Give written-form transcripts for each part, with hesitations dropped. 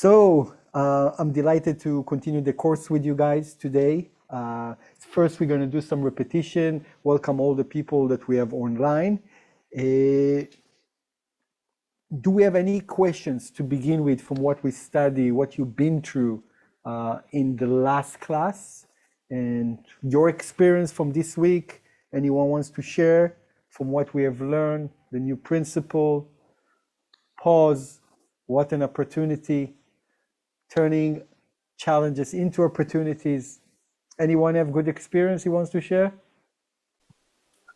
I'm delighted to continue the course with you guys today. First, we're going to do some repetition. Welcome all the people that we have online. Do we have any questions to begin with from what we study, what you've been through in the last class, and your experience from this week? Anyone wants to share from what we have learned, the new principle? Pause, what an opportunity, turning challenges into opportunities. Anyone have good experience he wants to share?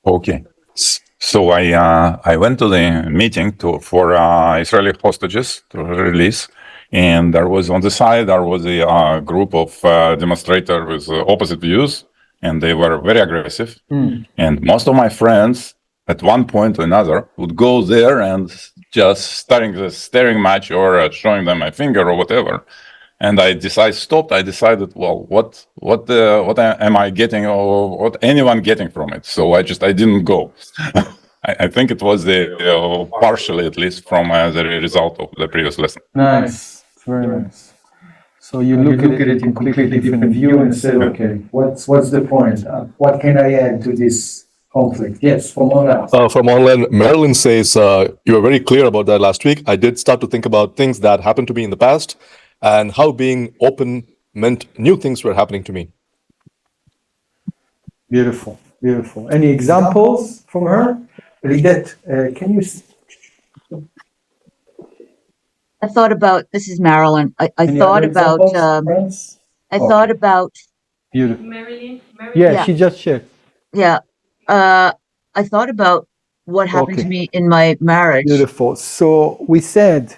Okay. So I went to the meeting for Israeli hostages to release, and there was on the side there was a group of demonstrators with opposite views, and they were very aggressive. And most of my friends, at one point or another, would go there and just starting the staring match or showing them my finger or whatever. And I decided, well, what am I getting, or what anyone getting from it? So I didn't go. I think it was partially, at least, from the result of the previous lesson. Nice, very nice. So you look at it in completely different view and said, okay, what's the point? What can I add to this conflict? Yes, from online. From online, Marilyn says, you were very clear about that last week. I did start to think about things that happened to me in the past and how being open meant new things were happening to me. Beautiful, beautiful. Any examples from her? Lidet, can you... I thought about, this is Marilyn. I thought about, thought about. Beautiful. Marilyn? Yeah, she just shared. Yeah. I thought about what happened to me in my marriage. Beautiful. So we said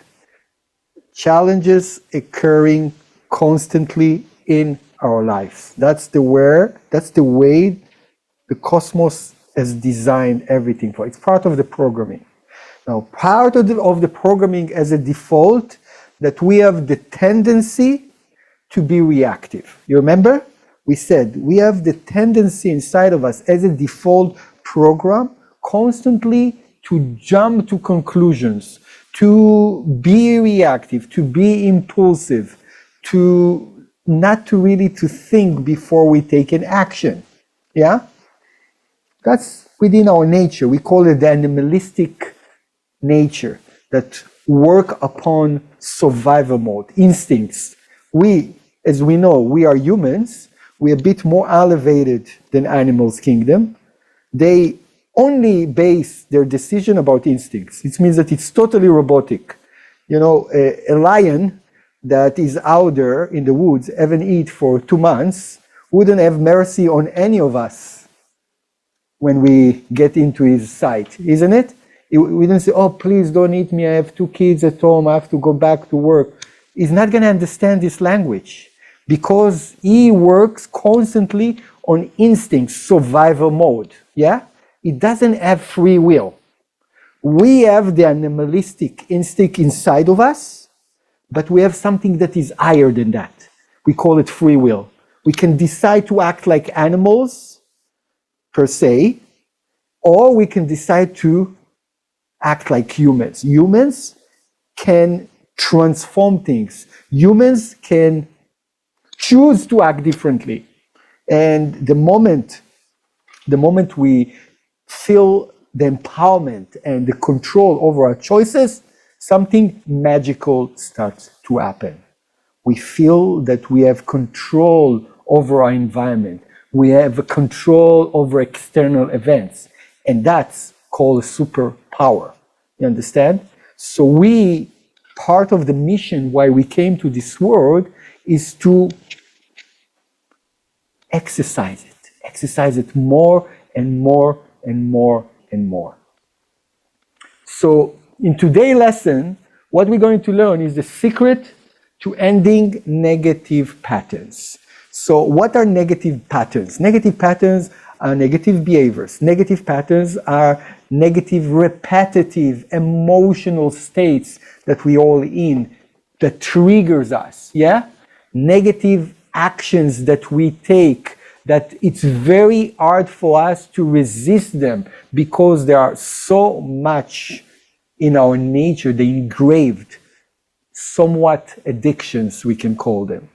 challenges occurring constantly in our lives. That's the way the cosmos has designed everything for. It's part of the programming. Now, part of the programming as a default that we have the tendency to be reactive. You remember? We said we have the tendency inside of us as a default program constantly to jump to conclusions, to be reactive, to be impulsive, to not to really to think before we take an action. Yeah? That's within our nature. We call it the animalistic nature that work upon survival mode, instincts. As we know, we are humans. We're a bit more elevated than animals' kingdom. They only base their decision about instincts. It means that it's totally robotic. You know, a lion that is out there in the woods, haven't eaten for 2 months, wouldn't have mercy on any of us when we get into his sight, isn't it? We don't say, oh, please don't eat me. I have 2 kids at home. I have to go back to work. He's not going to understand this language because he works constantly on instinct, survival mode. Yeah? It doesn't have free will. We have the animalistic instinct inside of us, but we have something that is higher than that. We call it free will. We can decide to act like animals, per se, or we can decide to act like humans. Humans can transform things. Humans can choose to act differently. And the moment we feel the empowerment and the control over our choices, something magical starts to happen. We feel that we have control over our environment. We have control over external events. And that's called superpower. You understand? So part of the mission why we came to this world is to exercise it more and more and more and more. So in today's lesson, what we're going to learn is the secret to ending negative patterns. So what are negative patterns? Negative patterns are negative behaviors. Negative patterns are negative, repetitive, emotional states that we all in that triggers us, yeah? Negative actions that we take that it's very hard for us to resist them because they are so much in our nature, they engraved somewhat addictions, we can call them.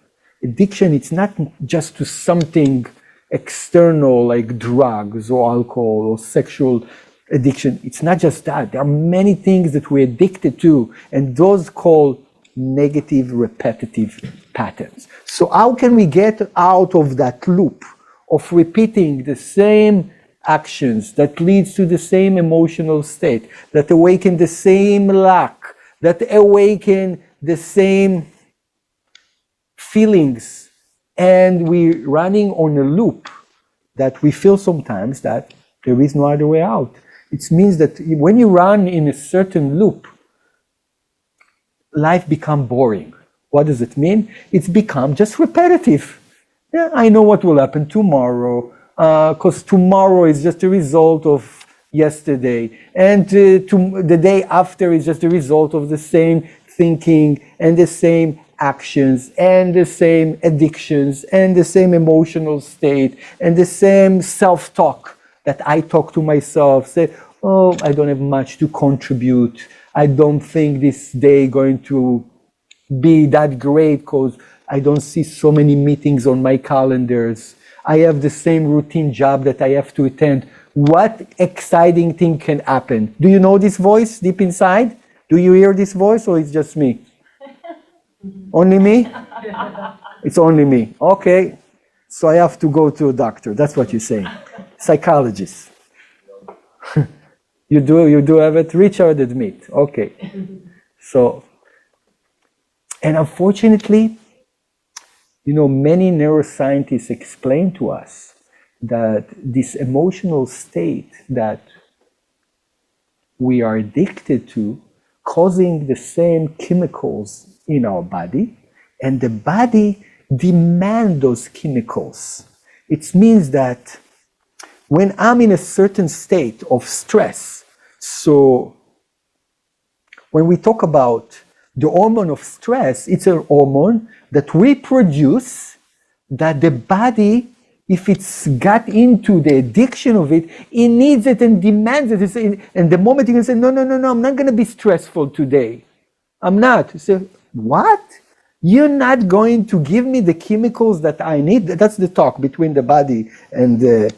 Addiction, it's not just to something external like drugs or alcohol or sexual addiction. It's not just that. There are many things that we're addicted to, and those called negative repetitive patterns. So how can we get out of that loop of repeating the same actions that leads to the same emotional state, that awaken the same lack, that awaken the same feelings, and we're running on a loop that we feel sometimes that there is no other way out. It means that when you run in a certain loop, life becomes boring. What does it mean? It's become just repetitive. Yeah, I know what will happen tomorrow, because tomorrow is just a result of yesterday, and the day after is just a result of the same thinking and the same actions and the same addictions and the same emotional state and the same self-talk that I talk to myself, say, oh, I don't have much to contribute. I don't think this day going to be that great because I don't see so many meetings on my calendars. I have the same routine job that I have to attend. What exciting thing can happen? Do you know this voice deep inside? Do you hear this voice, or it's just me? Only me? It's only me. Okay. So I have to go to a doctor. That's what you're saying. Psychologist. You do have it? Richard admit. Okay. So, and unfortunately, many neuroscientists explain to us that this emotional state that we are addicted to causing the same chemicals in our body, and the body demands those chemicals. It means that when I'm in a certain state of stress, so when we talk about the hormone of stress, it's a hormone that we produce that the body, if it's got into the addiction of it, it needs it and demands it. And the moment you can say, no, I'm not going to be stressful today. I'm not. You say, what? You're not going to give me the chemicals that I need? That's the talk between the body and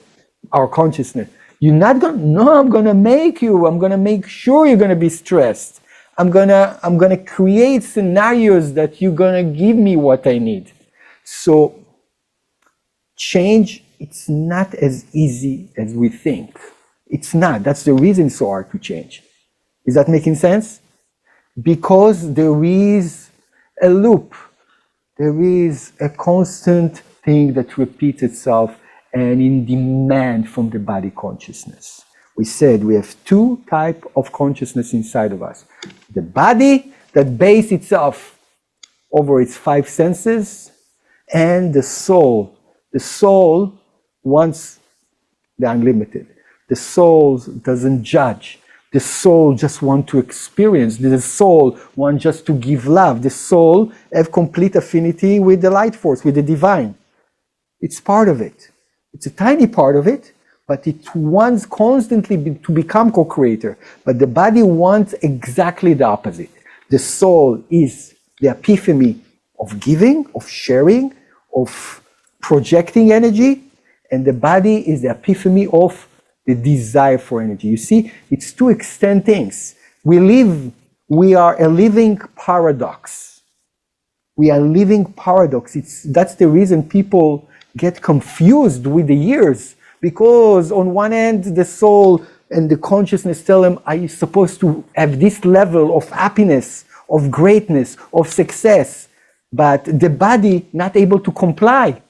our consciousness. You're not going to, no, I'm going to make you. I'm going to make sure you're going to be stressed. I'm gonna create scenarios that you're gonna give me what I need. So change, it's not as easy as we think. It's not. That's the reason it's so hard to change. Is that making sense? Because there is a loop. There is a constant thing that repeats itself and in demand from the body consciousness. We said we have two types of consciousness inside of us. The body that bases itself over its five senses, and the soul. The soul wants the unlimited. The soul doesn't judge. The soul just wants to experience. The soul wants just to give love. The soul has complete affinity with the light force, with the divine. It's part of it. It's a tiny part of it, but it wants constantly to become co-creator. But the body wants exactly the opposite. The soul is the epiphany of giving, of sharing, of projecting energy, and the body is the epiphany of the desire for energy. You see, it's two extent things. We are a living paradox. We are living paradox. That's the reason people get confused with the years. Because on one end, the soul and the consciousness tell them, are you supposed to have this level of happiness, of greatness, of success? But the body not able to comply.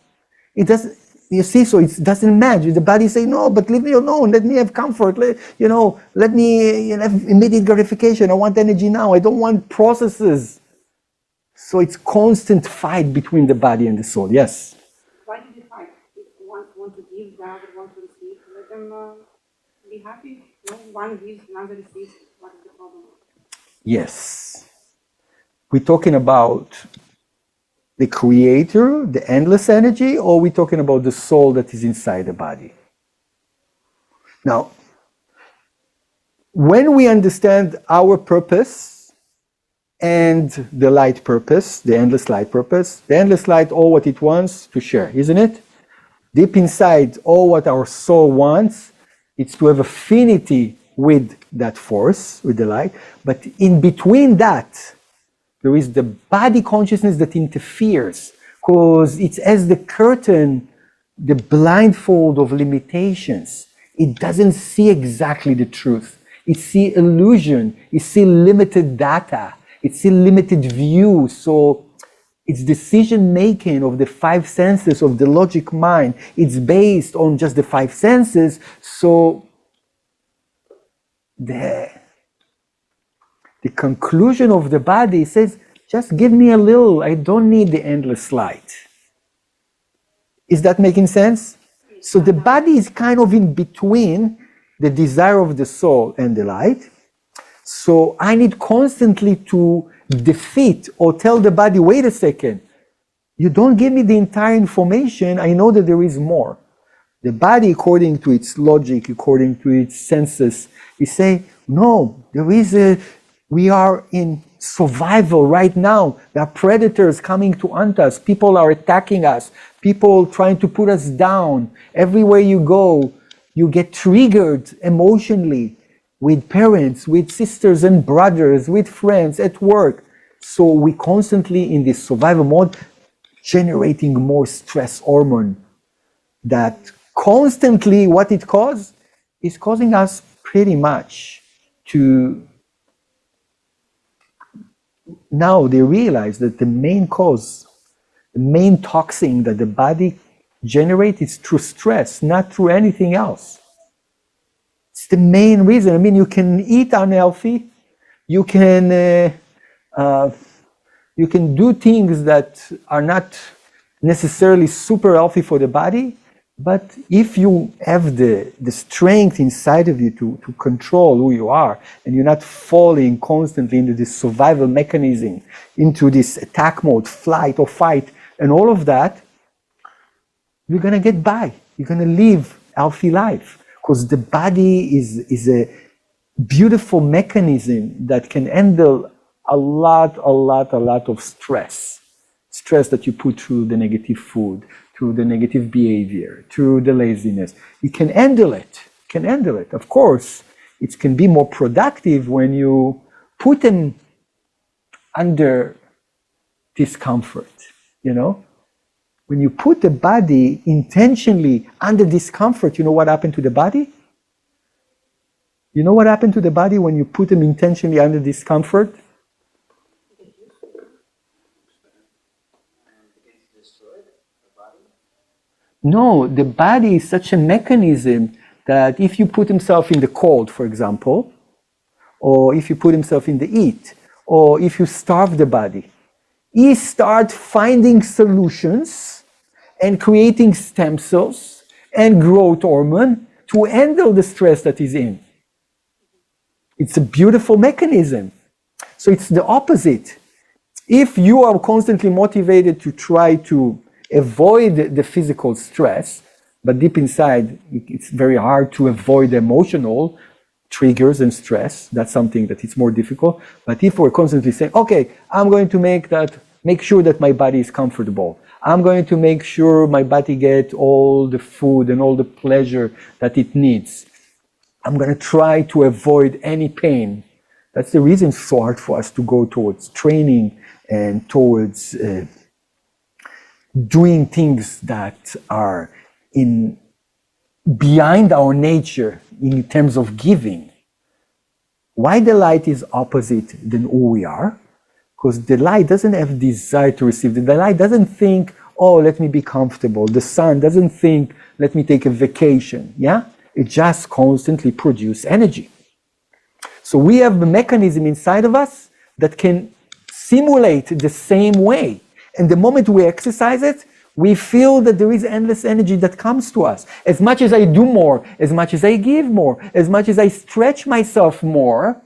It doesn't, you see, so it doesn't match. The body say, no, but leave me alone. Let me have comfort. Let me have immediate gratification. I want energy now. I don't want processes. So it's constant fight between the body and the soul. Yes? Why did you fight? If one want to give, the other want to receive, let them be happy. No, one gives, another receives. What is the problem? Yes. We're talking about the creator, the endless energy, or we're talking about the soul that is inside the body? Now, when we understand our purpose, and the light purpose, the endless light purpose. The endless light, all what it wants to share, isn't it? Deep inside, all what our soul wants, it's to have affinity with that force, with the light. But in between that, there is the body consciousness that interferes, because it's as the curtain, the blindfold of limitations. It doesn't see exactly the truth. It sees illusion. It sees limited data. It sees limited view. So its decision making of the five senses of the logic mind, it's based on just the five senses. So the conclusion of the body says, just give me a little, I don't need the endless light. Is that making sense? So the body is kind of in between the desire of the soul and the light. So I need constantly to defeat or tell the body, wait a second, you don't give me the entire information, I know that there is more. The body, according to its logic, according to its senses, is saying, no, we are in survival right now. There are predators coming to hunt us. People are attacking us. People trying to put us down. Everywhere you go, you get triggered emotionally with parents, with sisters and brothers, with friends, at work. So we constantly in this survival mode, generating more stress hormone that constantly what it causes is causing us pretty much to, now they realize that the main cause, the main toxin that the body generates is through stress, not through anything else. It's the main reason. I mean, you can eat unhealthy, you can do things that are not necessarily super healthy for the body, but if you have the strength inside of you to control who you are, and you're not falling constantly into this survival mechanism, into this attack mode, flight or fight, and all of that, you're gonna get by. You're gonna live a healthy life. Because the body is a beautiful mechanism that can handle a lot of stress. Stress that you put through the negative food, through the negative behavior, through the laziness. You can handle it. Of course, it can be more productive when you put them under discomfort, you know? When you put the body intentionally under discomfort, you know what happened to the body? You know what happened to the body when you put them intentionally under discomfort? No, the body is such a mechanism that if you put himself in the cold, for example, or if you put himself in the heat, or if you starve the body, he starts finding solutions and creating stem cells and growth hormone to handle the stress that he's in. It's a beautiful mechanism. So it's the opposite. If you are constantly motivated to try to avoid the physical stress, but deep inside, it's very hard to avoid emotional triggers and stress. That's something that it's more difficult. But if we're constantly saying, okay, I'm going to make sure that my body is comfortable. I'm going to make sure my body gets all the food and all the pleasure that it needs. I'm going to try to avoid any pain. That's the reason it's so hard for us to go towards training and towards doing things that are behind our nature in terms of giving. Why the light is opposite than who we are? Because the light doesn't have desire to receive. The light doesn't think, oh, let me be comfortable. The sun doesn't think, let me take a vacation. Yeah? It just constantly produces energy. So we have a mechanism inside of us that can simulate the same way. And the moment we exercise it, we feel that there is endless energy that comes to us. As much as I do more, as much as I give more, as much as I stretch myself more,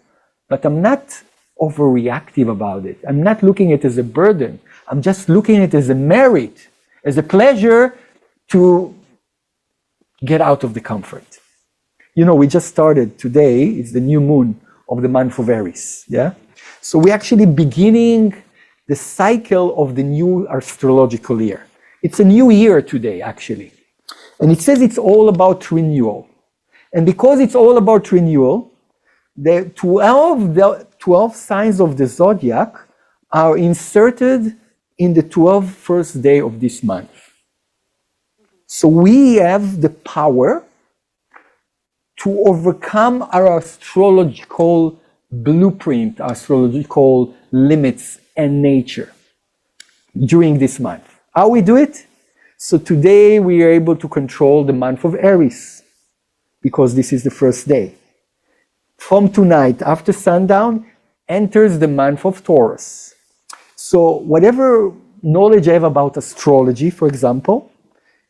but I'm not overreactive about it. I'm not looking at it as a burden. I'm just looking at it as a merit, as a pleasure to get out of the comfort. You know, we just started today, it's the new moon of the month of Aries, yeah? So we're actually beginning the cycle of the new astrological year. It's a new year today, actually. And it says it's all about renewal. And because it's all about renewal, the 12 signs of the zodiac are inserted in the 12th first day of this month. So we have the power to overcome our astrological blueprint, astrological limits and nature during this month. How we do it? So today we are able to control the month of Aries because this is the first day. From tonight, after sundown, enters the month of Taurus. So whatever knowledge I have about astrology, for example,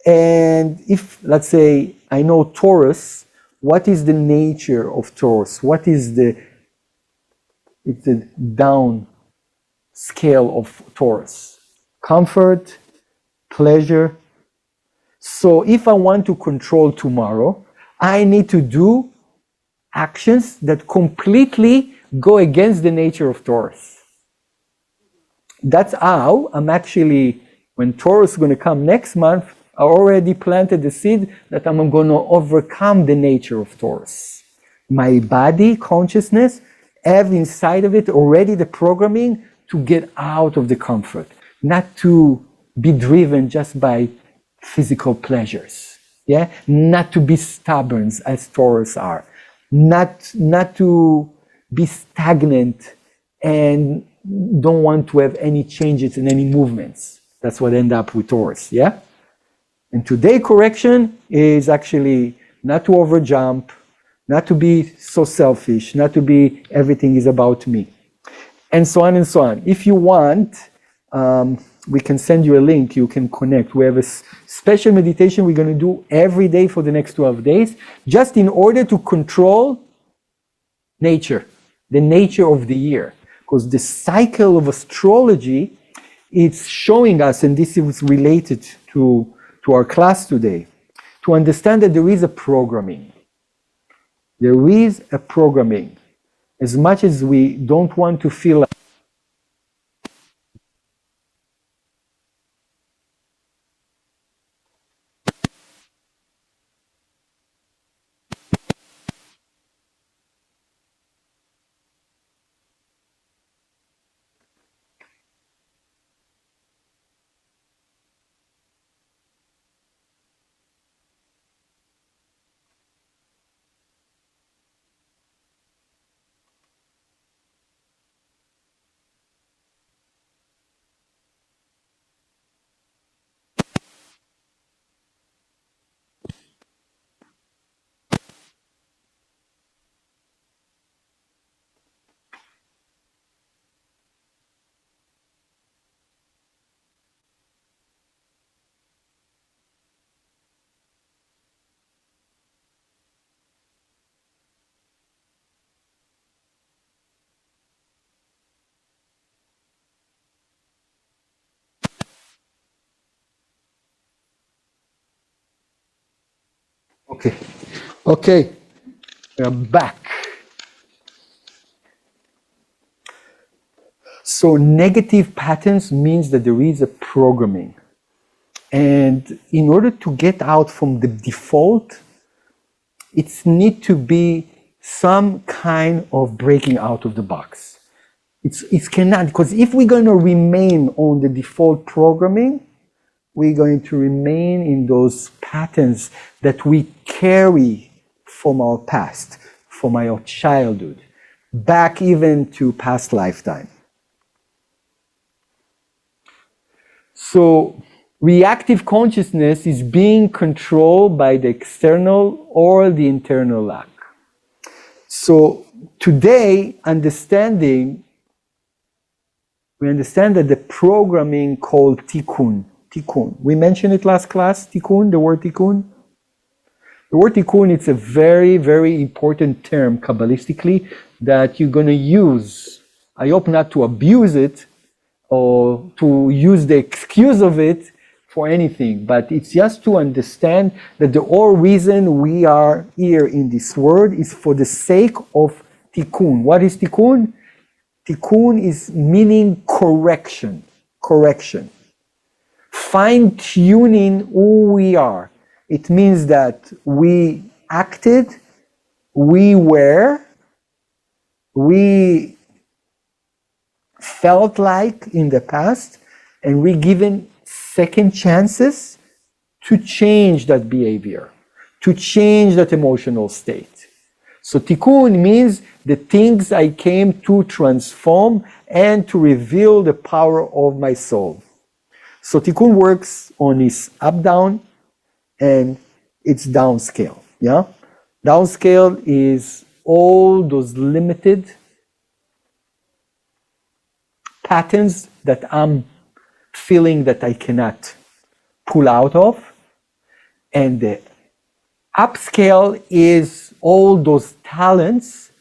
and if, let's say, I know Taurus, what is the nature of Taurus? What is the down scale of Taurus? Comfort, pleasure. So if I want to control tomorrow, I need to do actions that completely go against the nature of Taurus. That's how I'm actually, when Taurus is going to come next month, I already planted the seed that I'm going to overcome the nature of Taurus. My body, consciousness, have inside of it already the programming to get out of the comfort, not to be driven just by physical pleasures, yeah? Not to be stubborn as Taurus are, not to be stagnant and don't want to have any changes and any movements. That's what end up with Taurus, yeah? And today correction is actually not to overjump, not to be so selfish, not to be everything is about me, and so on and so on. If you want, we can send you a link, you can connect. We have a special meditation we're going to do every day for the next 12 days, just in order to control nature, the nature of the year. Because the cycle of astrology, it's showing us, and this is related to our class today, to understand that there is a programming. There is a programming. As much as we don't want to feel like Okay, we're back. So negative patterns means that there is a programming. And in order to get out from the default, it needs to be some kind of breaking out of the box. It cannot, because if we're going to remain on the default programming, we're going to remain in those patterns that we carry from our past, from our childhood, back even to past lifetime. So reactive consciousness is being controlled by the external or the internal lack. So today, we understand that the programming called Tikune. We mentioned it last class, Tikune, the word Tikune. The word Tikune, it's a very, very important term Kabbalistically that you're going to use. I hope not to abuse it or to use the excuse of it for anything, but it's just to understand that the whole reason we are here in this world is for the sake of Tikune. What is Tikune? Tikkun is meaning correction, correction. Fine-tuning who we are. It means that we acted, we were, we felt like in the past, and we given second chances to change that behavior, to change that emotional state. So Tikkun means the things I came to transform and to reveal the power of my soul. So Tikkun works on its up-down and its downscale. Yeah, downscale is all those limited patterns that I'm feeling that I cannot pull out of, and the upscale is all those talents,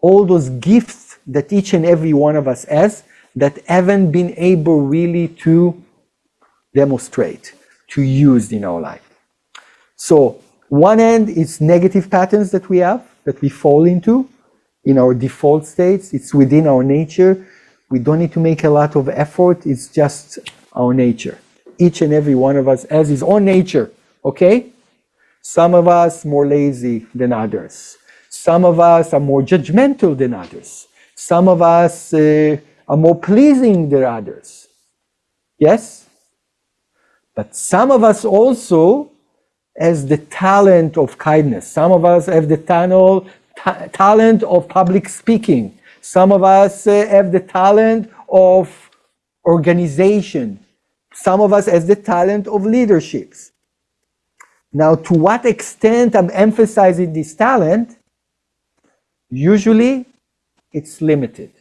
all those gifts that each and every one of us has that haven't been able really to demonstrate, to use in our life. So one end is negative patterns that we have, that we fall into in our default states. It's within our nature. We don't need to make a lot of effort. It's just our nature. Each and every one of us has his own nature, okay? Some of us more lazy than others. Some of us are more judgmental than others. Some of us are more pleasing than others. Yes? But some of us also has the talent of kindness. Some of us have the talent of public speaking. Some of us have the talent of organization. Some of us has the talent of leaderships. Now, to what extent I'm emphasizing this talent, usually it's limited.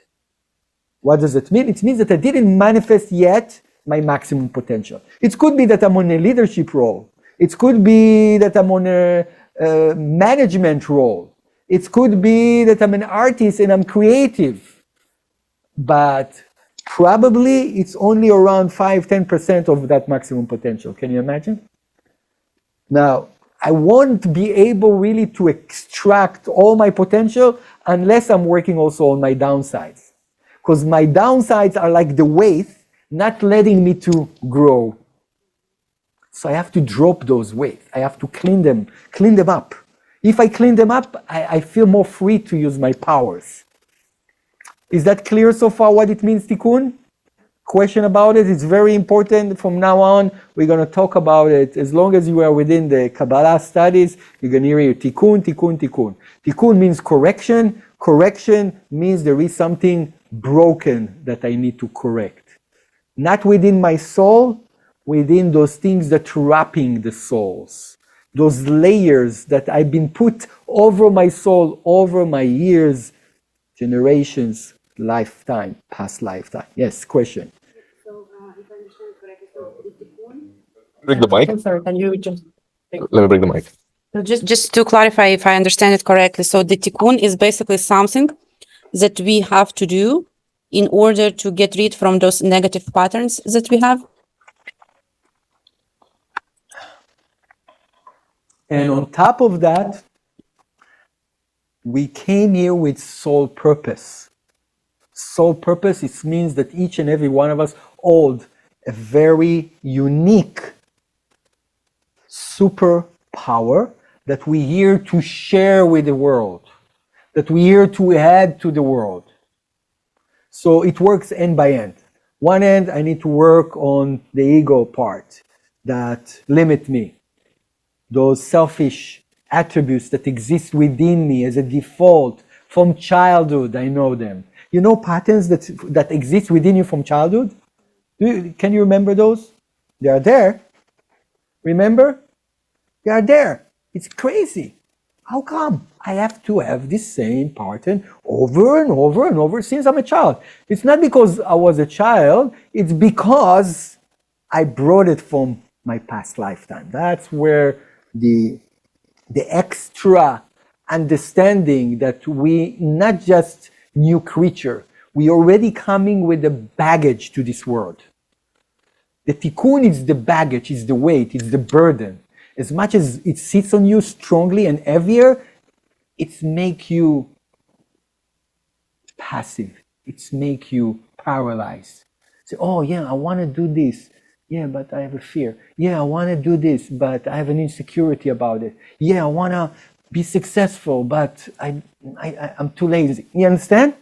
What does it mean? It means that I didn't manifest yet my maximum potential. It could be that I'm on a leadership role. It could be that I'm on a management role. It could be that I'm an artist and I'm creative. But probably it's only around 5-10% of that maximum potential. Can you imagine? Now, I won't be able really to extract all my potential unless I'm working also on my downsides. Because my downsides are like the weight, not letting me to grow. So I have to drop those weights. I have to clean them up. If I clean them up, I feel more free to use my powers. Is that clear so far what it means, Tikkun? Question about it? It's very important. From now on, we're going to talk about it. As long as you are within the Kabbalah studies, you're going to hear Tikkun, Tikkun, Tikkun. Tikkun means correction. Correction means there is something broken that I need to correct. Not within my soul, within those things that wrapping the souls. Those layers that I've been put over my soul, over my years, generations, lifetime, past lifetime. Yes, question. So, if I understand correctly, so the Tikkun, Bring the mic. I'm sorry, can you just? Let me bring the mic. So just to clarify, if I understand it correctly, so the tikkun is basically something that we have to do in order to get rid from those negative patterns that we have. And on top of that, we came here with soul purpose. Soul purpose, it means that each and every one of us hold a very unique superpower that we're here to share with the world, that we're here to add to the world. So it works end by end. One end, I need to work on the ego part that limit me, those selfish attributes that exist within me as a default from childhood. I know them. You know patterns that exist within you from childhood? Can you remember those? They are there. Remember? They are there. It's crazy. How come I have to have this same pattern over and over and over since I'm a child? It's not because I was a child. It's because I brought it from my past lifetime. That's where the extra understanding that we not just new creature, we already coming with the baggage to this world. The tikkun is the baggage, is the weight, it's the burden. As much as it sits on you strongly and heavier, it make you passive. It's make you paralyzed. Say, oh yeah, I want to do this. Yeah, but I have a fear. Yeah, I want to do this, but I have an insecurity about it. Yeah, I want to be successful, but I'm too lazy. You understand?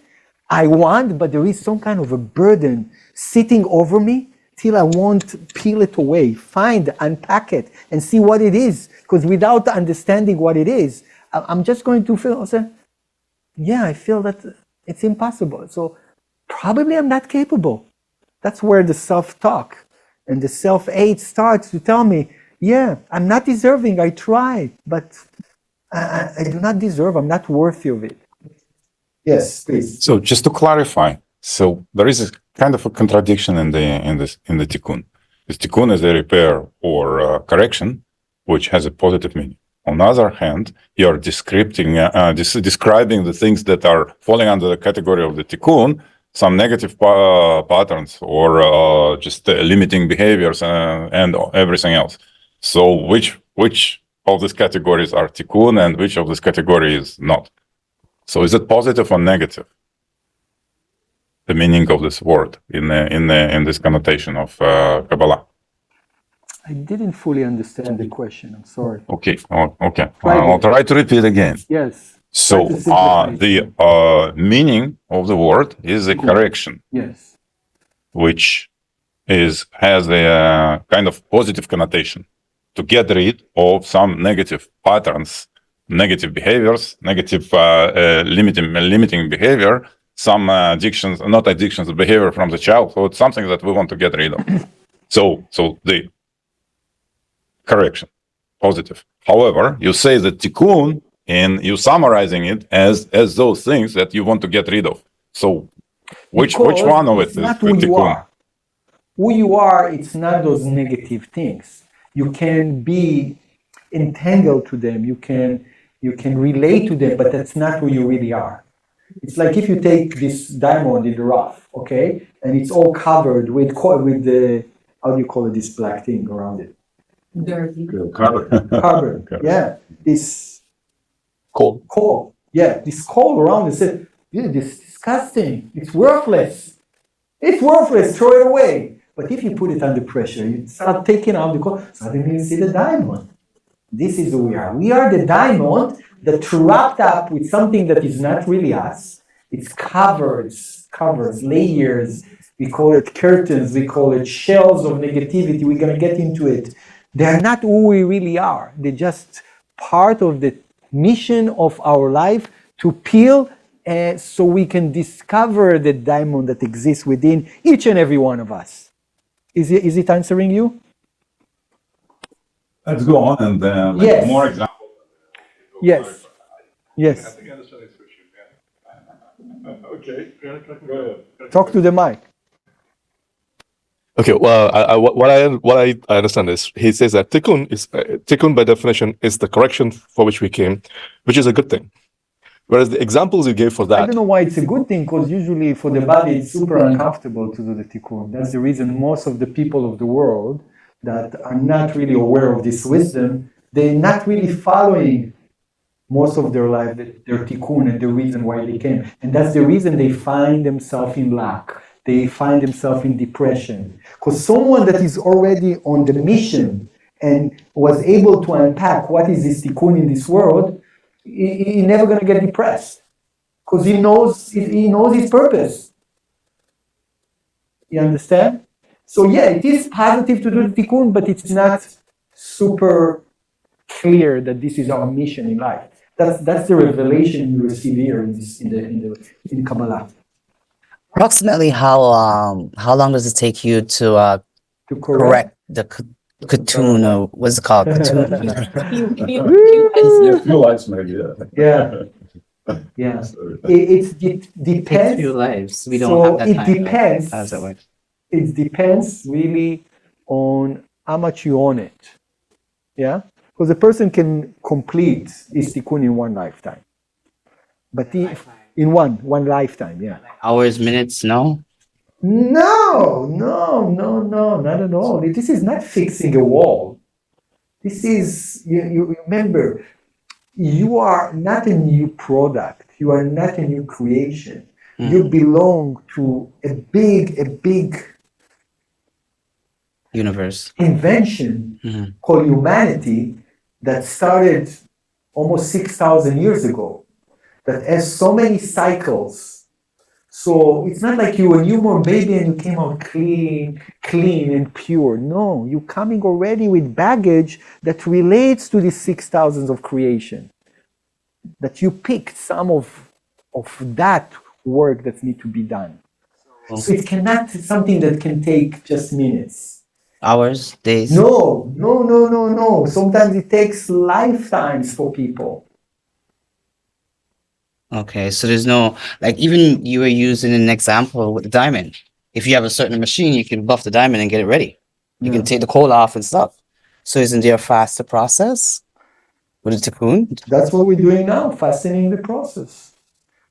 I want, but there is some kind of a burden sitting over me till I won't peel it away, find, unpack it, and see what it is. Because without understanding what it is, I'm just going to feel, say, yeah, I feel that it's impossible. So probably I'm not capable. That's where the self-talk and the self-hate starts to tell me, yeah, I'm not deserving, I tried, but I do not deserve, I'm not worthy of it. Yes, please. So just to clarify, so there is a kind of a contradiction in the tikkun. This tikkun is a repair or correction, which has a positive meaning. On the other hand, you are describing the things that are falling under the category of the tikkun, some negative patterns or just limiting behaviors and everything else. So which of these categories are tikkun and which of these categories is not? So is it positive or negative? The meaning of this word in this connotation of Kabbalah. I didn't fully understand the question. I'm sorry. Okay. Okay. Try I'll again. try to repeat again. Yes. So Try to simplify it. the meaning of the word is a correction, Yes. which has a kind of positive connotation to get rid of some negative patterns, negative behaviors, negative limiting behavior, some addictions, not addictions, behavior from the childhood, something that we want to get rid of. So the correction, positive. However, you say that tikkun, and you summarizing it as those things that you want to get rid of. So which Because one of it it's is not the who you tikkun? are. Who you are, it's not those negative things. You can be entangled to them. You can relate to them, but that's not who you really are. It's like if you take this diamond in the rough, okay, and it's all covered with the, how do you call it, this black thing around it? Carbon. Yeah, this coal. Yeah, this coal around it. Said, yeah, this is disgusting. It's worthless. It's worthless. Throw it away. But if you put it under pressure, you start taking out the coal. Suddenly you see the diamond. This is who we are. We are the diamond that wrapped up with something that is not really us. It's covers, layers. We call it curtains. We call it shells of negativity. We're going to get into it. They're not who we really are. They're just part of the mission of our life to peel so we can discover the diamond that exists within each and every one of us. Is it answering you? Let's go on and then Yes. more examples. Yes. Yes. Okay. Go ahead. Talk to the mic. Okay, well, what I understand is he says that tikkun by definition is the correction for which we came, which is a good thing. Whereas the examples you gave for I that, don't know why it's a good thing, because usually for the body it's super uncomfortable to do the tikkun. That's the reason most of the people of the world that are not really aware of this wisdom, they're not really following most of their life their tikkun and the reason why they came. And that's the reason they find themselves in lack. They find themselves in depression. Because someone that is already on the mission and was able to unpack what is this tikkun in this world, he's never going to get depressed. Because he knows his purpose. You understand? So yeah, it is positive to do the tikkun, but it's not super clear that this is our mission in life. That's the revelation you receive here in Kabbalah. Approximately how long does it take you to correct the cartoon, or what's it called? Few lives maybe. Yeah. Yeah. It depends. Few lives. We So don't have that it time. depends. How does that work? It depends really on how much you own it. Yeah? Because a person can complete his tikkun in one lifetime. But in one lifetime, yeah. Hours, minutes? No. No, not at all. This is not fixing a wall. This is, you remember, you are not a new product. You are not a new creation. You belong to a big Universe. invention Mhm. called humanity that started almost 6,000 years ago, that has so many cycles. So it's not like you were a newborn baby and you came out clean and pure. No, you're coming already with baggage that relates to these 6,000 of creation. That you picked some of that work that need to be done. So it cannot something that can take just minutes. Hours, days. No. Sometimes it takes lifetimes for people. Okay, so there's no, like, even you were using an example with the diamond. If you have a certain machine, you can buff the diamond and get it ready. You can Yeah. take the coal off and stuff. So isn't there a faster process with the Tikkun? That's what we're doing now, fastening the process.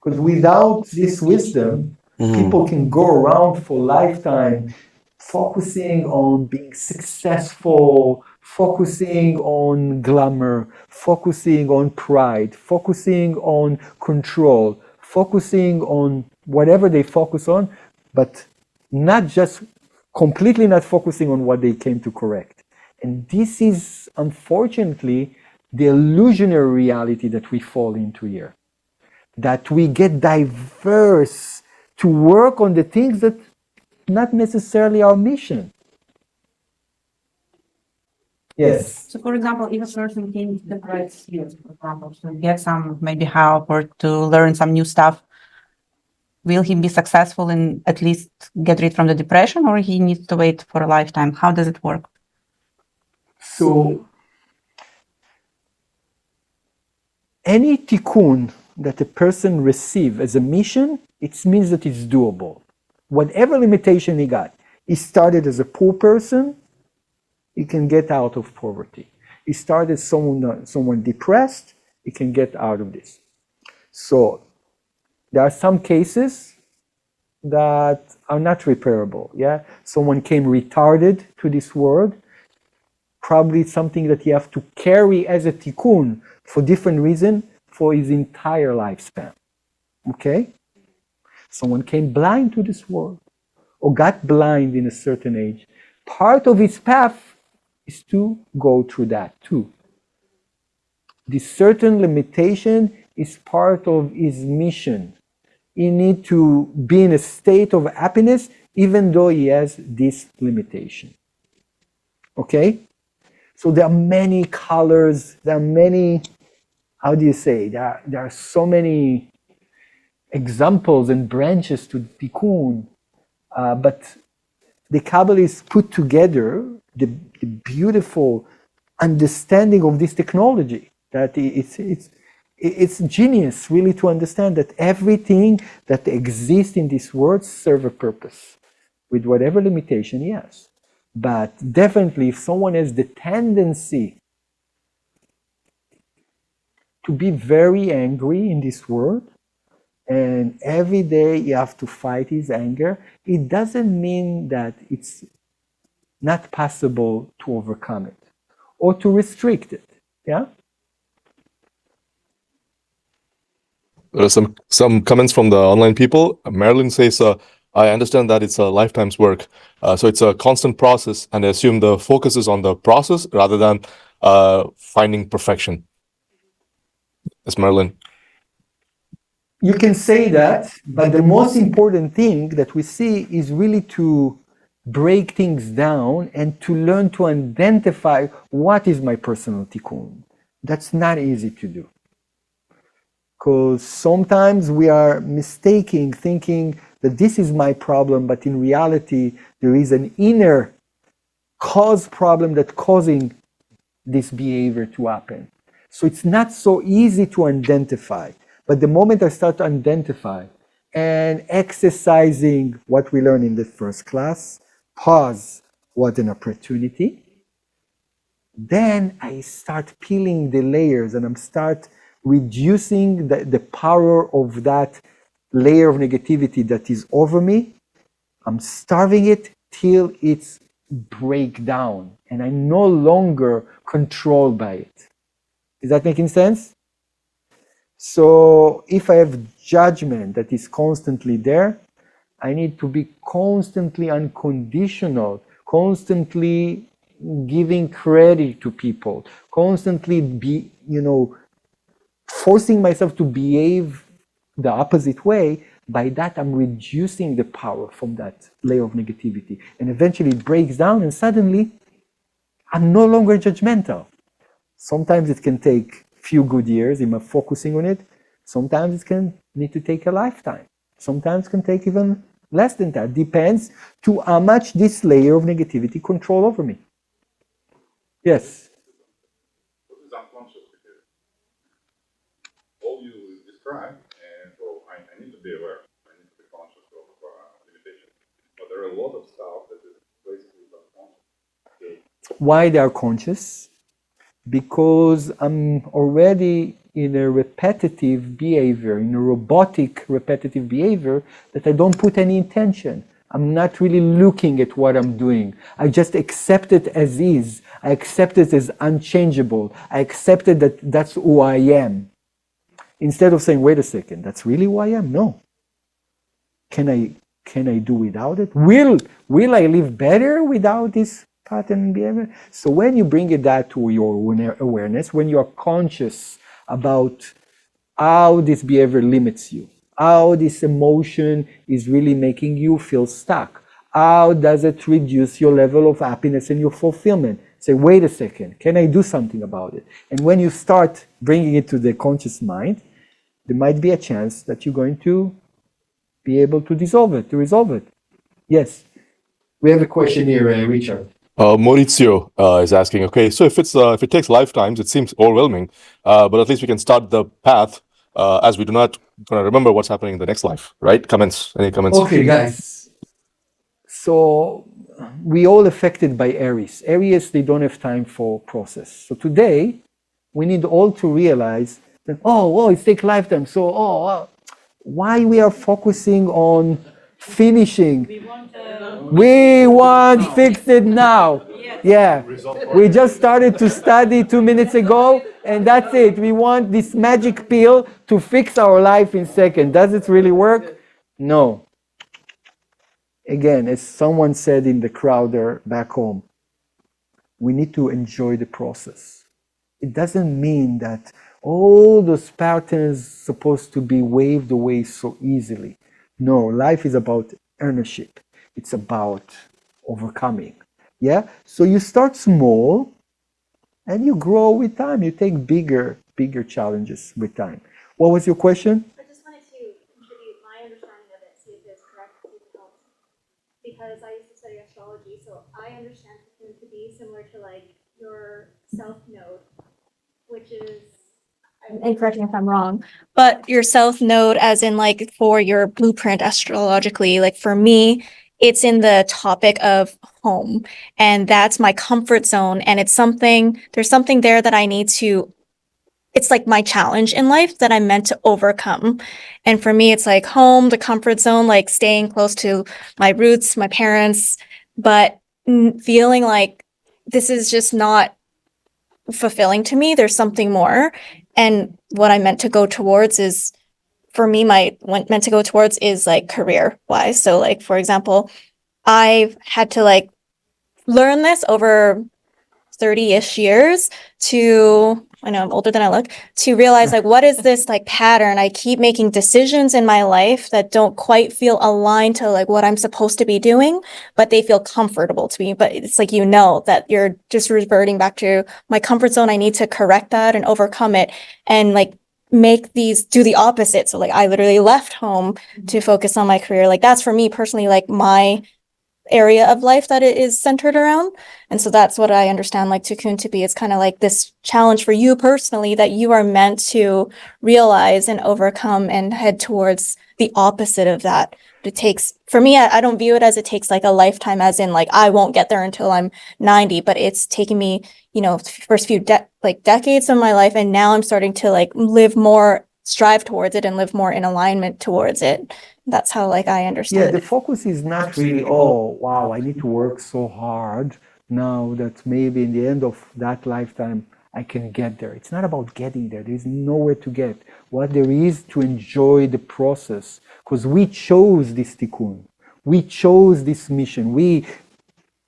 Because without this wisdom, people can go around for lifetime focusing on being successful, focusing on glamour, focusing on pride, focusing on control, focusing on whatever they focus on, but not just completely not focusing on what they came to correct. And this is unfortunately the illusionary reality that we fall into here. That we get diverse to work on the things that not necessarily our mission. Yes. So for example, if a person came to the right field, for example, to get some maybe help or to learn some new stuff, will he be successful in at least get rid from the depression, or he needs to wait for a lifetime? How does it work? So any tikkun that a person receives as a mission, it means that it's doable. Whatever limitation he got, he started as a poor person, he can get out of poverty. He started someone depressed, he can get out of this. So there are some cases that are not repairable. Yeah, someone came retarded to this world, probably something that you have to carry as a tikkun for different reason for his entire lifespan. Okay? Someone came blind to this world or got blind in a certain age. Part of his path is to go through that too. This certain limitation is part of his mission. He needs to be in a state of happiness even though he has this limitation. Okay? So there are many colors, there are many, how do you say, there are so many examples and branches to Tikkun, but the Kabbalists put together the beautiful understanding of this technology, that it's genius really to understand that everything that exists in this world serves a purpose with whatever limitation he has. But definitely if someone has the tendency to be very angry in this world, and every day you have to fight his anger, it doesn't mean that it's not possible to overcome it or to restrict it. Yeah? There are some comments from the online people. Marilyn says, I understand that it's a lifetime's work. So it's a constant process, and I assume the focus is on the process rather than finding perfection. Yes, Marilyn. You can say that, but the most important thing that we see is really to break things down and to learn to identify what is my personal tikkun. That's not easy to do. Because sometimes we are mistaking, thinking that this is my problem, but in reality, there is an inner cause problem that's causing this behavior to happen. So it's not so easy to identify. But the moment I start to identify and exercising what we learned in the first class, pause was an opportunity. Then I start peeling the layers and I'm start reducing the power of that layer of negativity that is over me. I'm starving it till it's break down and I'm no longer controlled by it. Is that making sense? So if I have judgment that is constantly there, I need to be constantly unconditional, constantly giving credit to people, constantly be, forcing myself to behave the opposite way. By that, I'm reducing the power from that layer of negativity. And eventually it breaks down, and suddenly I'm no longer judgmental. Sometimes it can take few good years in my focusing on it. Sometimes it can need to take a lifetime. Sometimes it can take even less than that. Depends to how much this layer of negativity control over me. Yes. What is unconscious behavior? All you describe, and so I need to be aware. I need to be conscious of limitations. But there are a lot of stuff that is basically unconscious. Why they are conscious? Because I'm already in a repetitive behavior, in a robotic repetitive behavior that I don't put any intention. I'm not really looking at what I'm doing. I just accept it as is. I accept it as unchangeable. I accepted that that's who I am. Instead of saying, wait a second, that's really who I am? No. Can I do without it? Will I live better without this pattern behavior? So when you bring it that to your awareness, when you are conscious about how this behavior limits you, how this emotion is really making you feel stuck, how does it reduce your level of happiness and your fulfillment? Say, wait a second, can I do something about it? And when you start bringing it to the conscious mind, there might be a chance that you're going to be able to resolve it. Yes. We have a question here, Richard. Maurizio is asking, okay, so if it takes lifetimes, it seems overwhelming, but at least we can start the path as we do not gonna remember what's happening in the next life, right? Comments? Any comments? Okay, guys. So we all affected by Aries. Aries, they don't have time for process. So today, we need all to realize that, it takes lifetime. So, why we are focusing on finishing? We want fix it now. Yeah. We just started to study 2 minutes ago, and that's it. We want this magic pill to fix our life in seconds. Does it really work? No. Again, as someone said in the crowd there back home, we need to enjoy the process. It doesn't mean that all those patterns supposed to be waved away so easily. No, life is about ownership. It's about overcoming. Yeah? So you start small and you grow with time. You take bigger challenges with time. What was your question? I just wanted to contribute my understanding of it, see if it's correct, see if it helps. Because I used to study astrology, so I understand Tikune to be similar to like your self node, which is, and correct me if I'm wrong, but your self node as in like for your blueprint astrologically, like for me, it's in the topic of home, and that's my comfort zone, and there's something there that I need to, it's like my challenge in life that I'm meant to overcome. And for me, it's like home, the comfort zone, like staying close to my roots, my parents, but feeling like this is just not fulfilling to me. There's something more. And what I'm meant to go towards is, for me, meant to go towards is like career wise. So like, for example, I've had to like learn this over 30-ish years to, I know I'm older than I look, to realize like, what is this like pattern? I keep making decisions in my life that don't quite feel aligned to like what I'm supposed to be doing, but they feel comfortable to me. But it's like, that you're just reverting back to my comfort zone. I need to correct that and overcome it and like do the opposite. So like I literally left home to focus on my career. Like that's for me personally, like my area of life that it is centered around. And so that's what I understand like Tikune to be. It's kind of like this challenge for you personally that you are meant to realize and overcome and head towards the opposite of that. But it takes, for me, I don't view it as it takes like a lifetime as in like I won't get there until I'm 90, but it's taking me, first few decades of my life, and now I'm starting to like strive towards it and live more in alignment towards it. That's how like I understand it. Yeah, it. the focus is not really, oh, wow, I need to work so hard now that maybe in the end of that lifetime, I can get there. It's not about getting there. There's nowhere to get. What there is to enjoy the process, because we chose this tikkun. We chose this mission.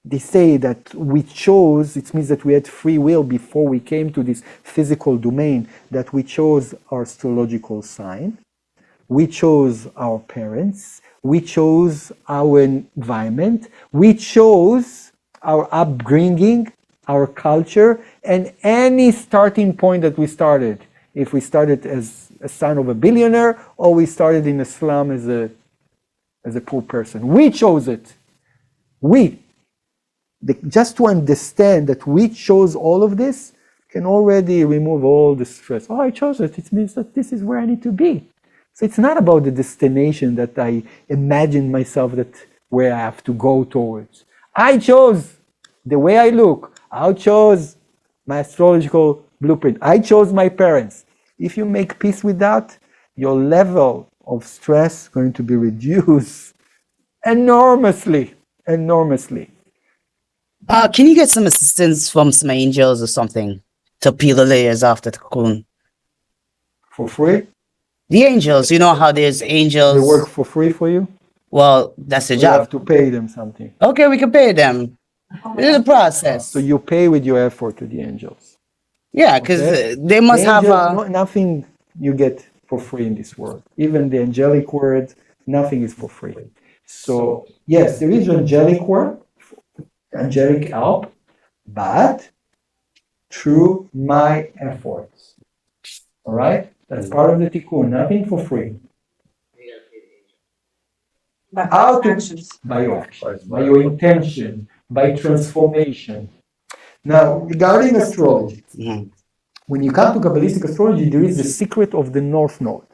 They say that we chose, it means that we had free will before we came to this physical domain, that we chose our astrological sign, we chose our parents, we chose our environment, we chose our upbringing, our culture, and any starting point that we started. If we started as a son of a billionaire, or we started in a slum as a poor person. We chose it. Just to understand that we chose all of this can already remove all the stress. Oh, I chose it. It means that this is where I need to be. So it's not about the destination that I imagined myself that where I have to go towards. I chose the way I look. I chose my astrological blueprint. I chose my parents. If you make peace with that, your level of stress is going to be reduced enormously. Can you get some assistance from some angels or something to peel the layers off the cocoon? For free? The angels, you know how there's They angels. work for free for you? Well, that's their You have job. to pay them something. Okay, we can pay them. This is a process. So you pay with your effort to the angels. Yeah, because Okay? they must The have angels, nothing you get for free in this world. Even the angelic word, nothing is for free. So yes, there is angelic word, angelic help, but through my efforts. All right? That's part of the tikkun, nothing for free. How to, by your actions, by your intention, by transformation. Now, regarding astrology, Mhm. when you come to Kabbalistic astrology, there is the secret of the North Node.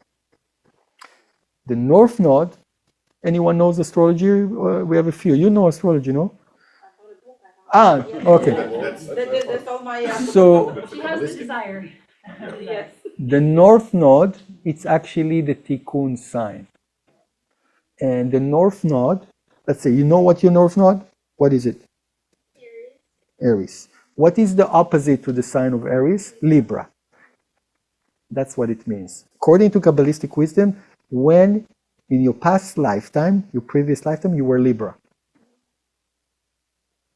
The North Node, anyone knows astrology? We have a few. You know astrology, no? Ah, okay. That's all my, So, she has the desire. Yes. the North Node, it's actually the Tikkun sign. And the North Node, let's say, you know what your North Node? What is it? Aries. What is the opposite to the sign of Aries? Libra. That's what it means. According to Kabbalistic wisdom, when in your past lifetime, your previous lifetime, you were Libra.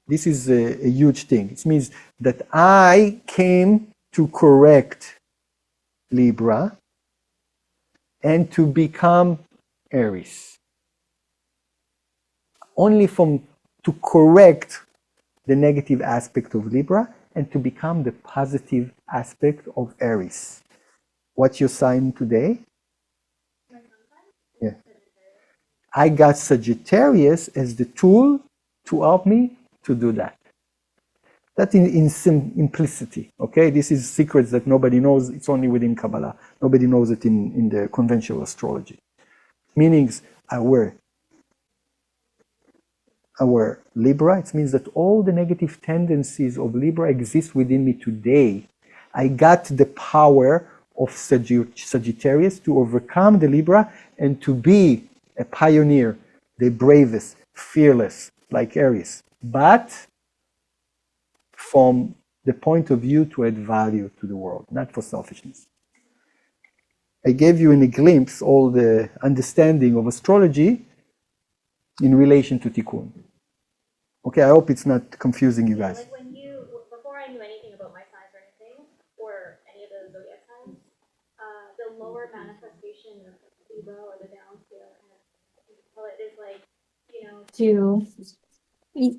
This is a huge thing. It means that I came to correct Libra and to become Aries. Only to correct the negative aspect of Libra and to become the positive aspect of Aries. What's your sign today? Yeah. I got Sagittarius as the tool to help me to do that. That in simplicity, okay? This is secrets that nobody knows. It's only within Kabbalah. Nobody knows it in the conventional astrology. Meanings our Libra, it means that all the negative tendencies of Libra exist within me today. I got the power of Sagittarius to overcome the Libra and to be a pioneer, the bravest, fearless, like Aries. But from the point of view to add value to the world, not for selfishness. I gave you in a glimpse all the understanding of astrology in relation to Tikkun. Okay, I hope it's not confusing you guys. Like before I knew anything about my signs or anything, or any of the zodiac signs, the lower manifestation of Libra or the downscale, is like,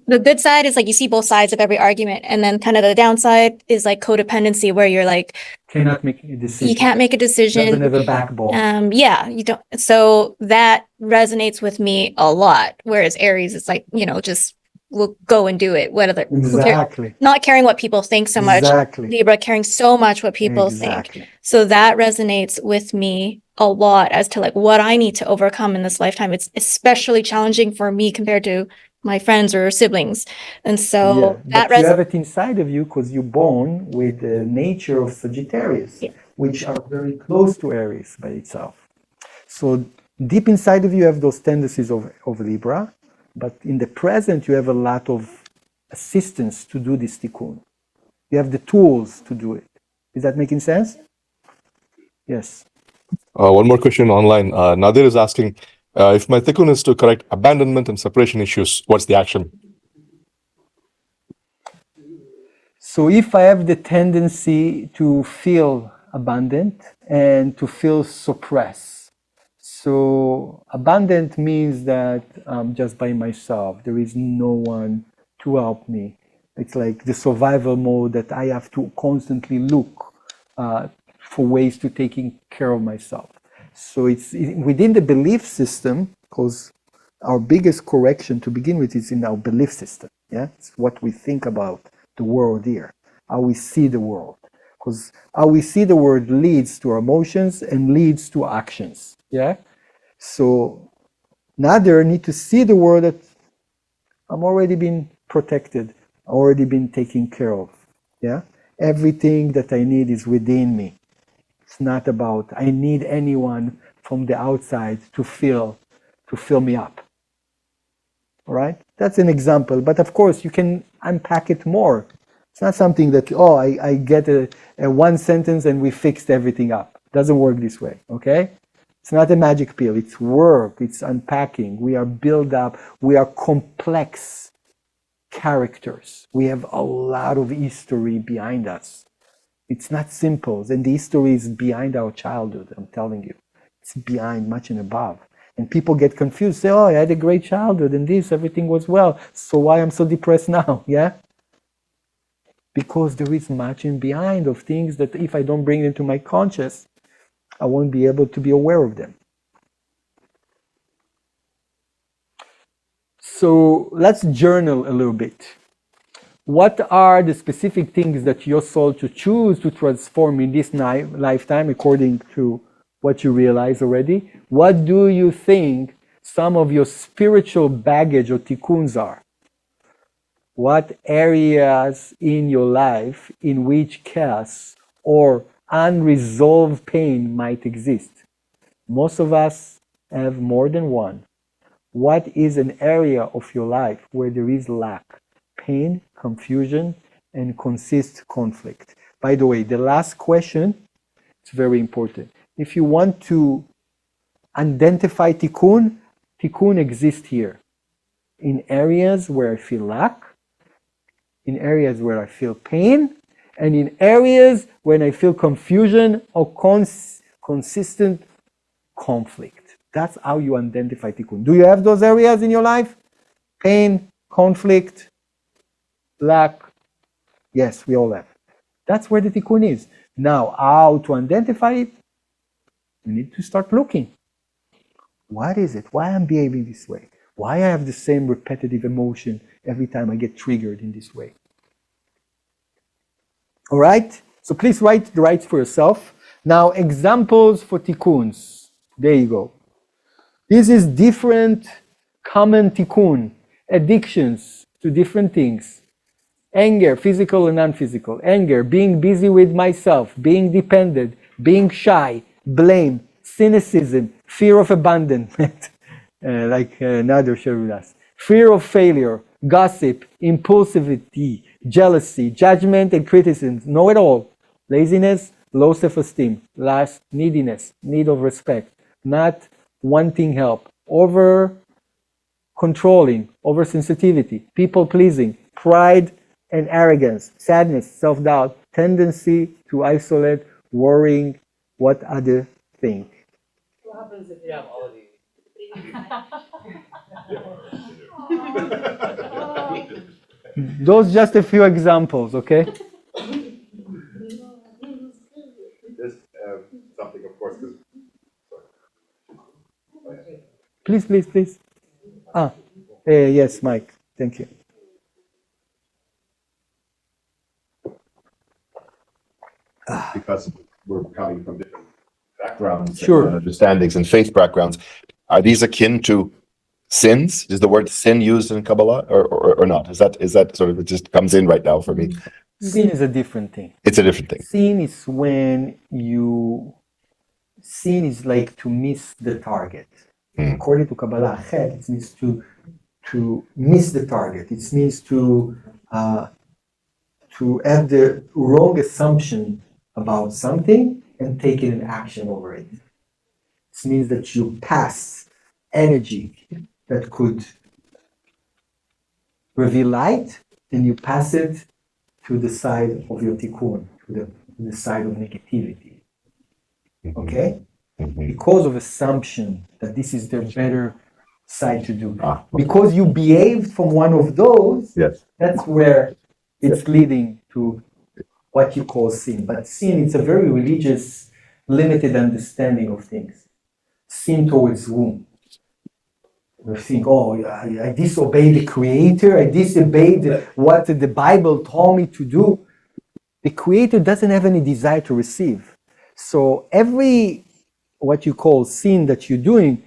the good side is like you see both sides of every argument, and then kind of the downside is like codependency, where you're like Cannot make a decision. you can't make a decision. Doesn't have a backbone. Yeah, you don't. So that resonates with me a lot. Whereas Aries, it's like, just will go and do it. Whether Exactly. not caring what people think so much. Exactly. Libra caring so much what people think. So that resonates with me a lot as to like what I need to overcome in this lifetime. It's especially challenging for me compared to my friends or siblings. And so but you have it inside of you because you're born with the nature of Sagittarius, which are very close to Aries by itself. So deep inside of you have those tendencies of Libra, but in the present you have a lot of assistance to do this tikkun. You have the tools to do it. Is that making sense? Yes. One more question online. Nadir is asking, if my tikkun is to correct abandonment and separation issues, what's the action? So if I have the tendency to feel abandoned and to feel suppressed, so abandoned means that I'm just by myself. There is no one to help me. It's like the survival mode that I have to constantly look for ways to taking care of myself. So it's within the belief system, because our biggest correction to begin with is in our belief system. Yeah, it's what we think about the world here, how we see the world. Because how we see the world leads to our emotions and leads to actions. Yeah. So Nader need to see the world that I'm already been protected, already been taken care of. Yeah. Everything that I need is within me. It's not about I need anyone from the outside to fill me up. All right? That's an example. But of course, you can unpack it more. It's not something that, oh, I get a one sentence and we fixed everything up. It doesn't work this way, okay? It's not a magic pill. It's work. It's unpacking. We are built up. We are complex characters. We have a lot of history behind us. It's not simple. And the history is behind our childhood, I'm telling you. It's behind, much and above. And people get confused, say, oh, I had a great childhood and this, everything was well. So why I'm so depressed now? Yeah? Because there is much in behind of things that if I don't bring them to my conscious, I won't be able to be aware of them. So let's journal a little bit. What are the specific things that your soul to choose to transform in this lifetime according to what you realize already? What do you think some of your spiritual baggage or tikkuns are? What areas in your life in which chaos or unresolved pain might exist? Most of us have more than one. What is an area of your life where there is lack, pain, confusion, and consist conflict? By the way, the last question is very important. If you want to identify tikkun, tikkun exists here. In areas where I feel lack, in areas where I feel pain, and in areas when I feel confusion or consistent conflict. That's how you identify tikkun. Do you have those areas in your life? Pain, conflict, lack? Yes, we all have. That's where the tikkun is. Now, how to identify it? You need to start looking. What is it? Why I'm behaving this way? Why I have the same repetitive emotion every time I get triggered in this way? All right? So please write for yourself. Now, examples for tikkuns. There you go. This is different common tikkun, addictions to different things. Anger, physical and non-physical. Anger, being busy with myself, being dependent, being shy, blame, cynicism, fear of abandonment, like Nader shared with us. Fear of failure, gossip, impulsivity, jealousy, judgment and criticism, know it all. Laziness, low self-esteem. Last, neediness, need of respect, not wanting help, over controlling, oversensitivity, people pleasing, pride and arrogance, sadness, self-doubt, tendency to isolate, worrying what others think. What happens if you have all of these? Those just a few examples, okay? Just something, of course, because. Please. Yes, Mike. Thank you. Because we're coming from different backgrounds, Sure. and understandings, and faith backgrounds. Are these akin to sins? Is the word sin used in Kabbalah, or not? Is that sort of, it just comes in right now for me? Sin is a different thing. It's a different thing. Sin is when sin is like to miss the target. According to Kabbalah, chet, it means to miss the target. It means to to have the wrong assumption about something and taking an action over it. This means that you pass energy that could reveal light, and you pass it to the side of your tikkun, to the side of negativity. Okay? Because of assumption that this is the better side to do. Because you behaved from one of those, Yes. that's where it's leading to what you call sin. But sin, it's a very religious, limited understanding of things. Sin towards whom? We think, oh, I disobeyed the Creator, I disobeyed what the Bible told me to do. The Creator doesn't have any desire to receive. So every, what you call sin that you're doing,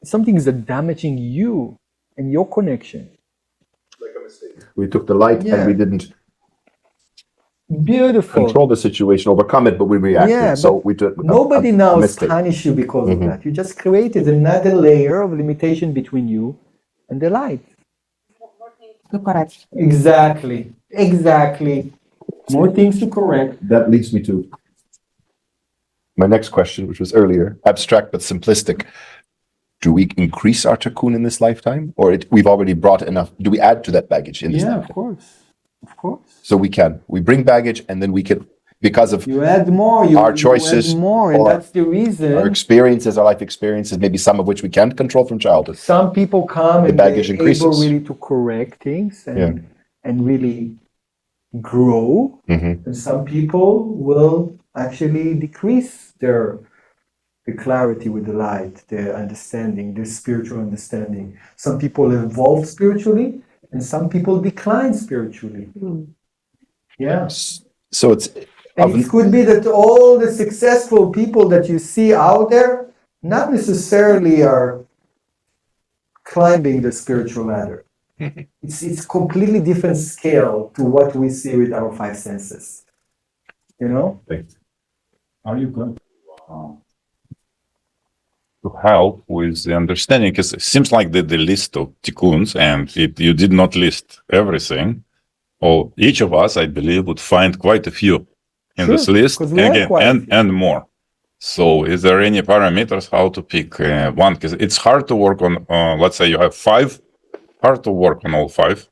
something is damaging you and your connection. Like a mistake. We took the light and we didn't Beautiful. control the situation, overcome it, but we reacted. Yeah, So but we took nobody now mistake. punish you because of that. You just created another layer of limitation between you and the light. To correct. Exactly. Exactly. More things to correct. That leads me to my next question, which was earlier, abstract but simplistic. Do we increase our tikkun in this lifetime, or we've already brought enough? Do we add to that baggage in this Yeah, lifetime? of course. Of course. So we bring baggage, and then we can, because of You add more, our choices, you add more, and or that's the reason. our experiences, our life experiences, maybe some of which we can't control from childhood. Some people come The and baggage they're increases. able really to correct things and really grow. And some people will actually decrease the clarity with the light, their understanding, their spiritual understanding. Some people evolve spiritually, and some people decline spiritually. Yeah. So it's And it could be that all the successful people that you see out there not necessarily are climbing the spiritual ladder. It's completely different scale to what we see with our five senses. You know? Are you going to help with the understanding? Because it seems like the list of tikkuns, and you did not list everything. Or each of us, I believe, would find quite a few in this list again, and more. So, is there any parameters how to pick one? Because it's hard to work on. Let's say you have 5, hard to work on all 5.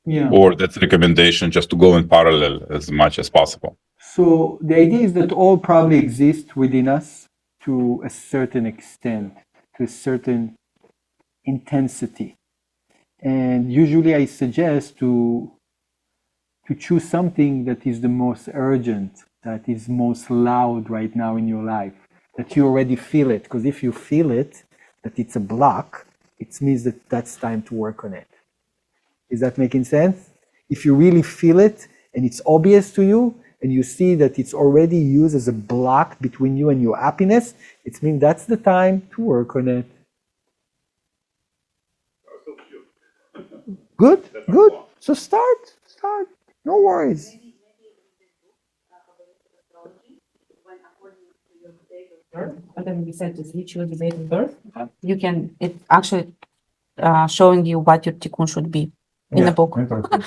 Yeah. Or that's recommendation just to go in parallel as much as possible. So the idea is that all probably exist within us to a certain extent, to a certain intensity. And usually I suggest to choose something that is the most urgent, that is most loud right now in your life, that you already feel it. Because if you feel it, that it's a block, it means that that's time to work on it. Is that making sense? If you really feel it and it's obvious to you, and you see that it's already used as a block between you and your happiness, it means that's the time to work on it. Good, good. So start. No worries. And then we said if you choose the date of birth, you can, it actually showing you what your tikkun should be in the book.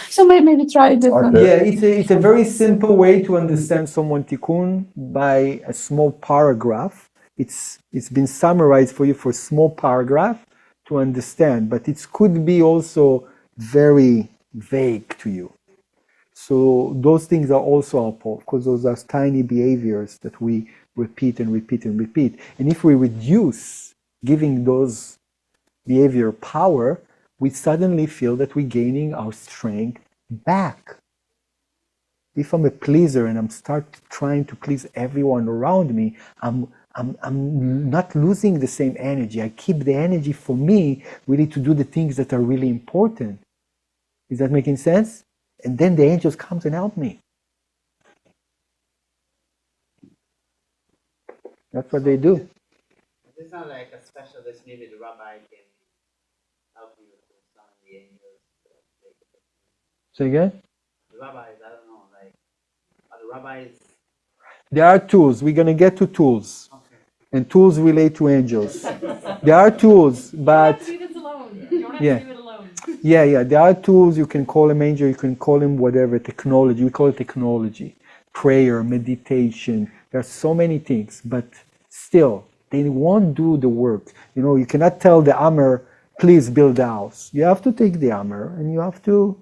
So maybe try it. Yeah, it's a very simple way to understand someone tikkun by a small paragraph. It's been summarized for you for a small paragraph to understand, but it could be also very vague to you. So those things are also helpful because those are tiny behaviors that we repeat and repeat and repeat. And if we reduce giving those behavior power, we suddenly feel that we're gaining our strength back. If I'm a pleaser and I'm trying to please everyone around me, I'm not losing the same energy. I keep the energy for me really to do the things that are really important. Is that making sense? And then the angels come and help me. That's what they do. It's not like a specialist, maybe the rabbi can help you with some of the angels. Say again? The rabbis, I don't know, like, are the rabbis? There are tools. We're going to get to tools. Okay. And tools relate to angels. There are tools, but... You don't have to leave it alone. You don't have Yeah. to leave it alone. Yeah. There are tools. You can call them angel. You can call them whatever. Technology. We call it technology. Prayer, meditation. There are so many things, but still, they won't do the work. You know, you cannot tell the hammer, please build a house. You have to take the hammer and you have to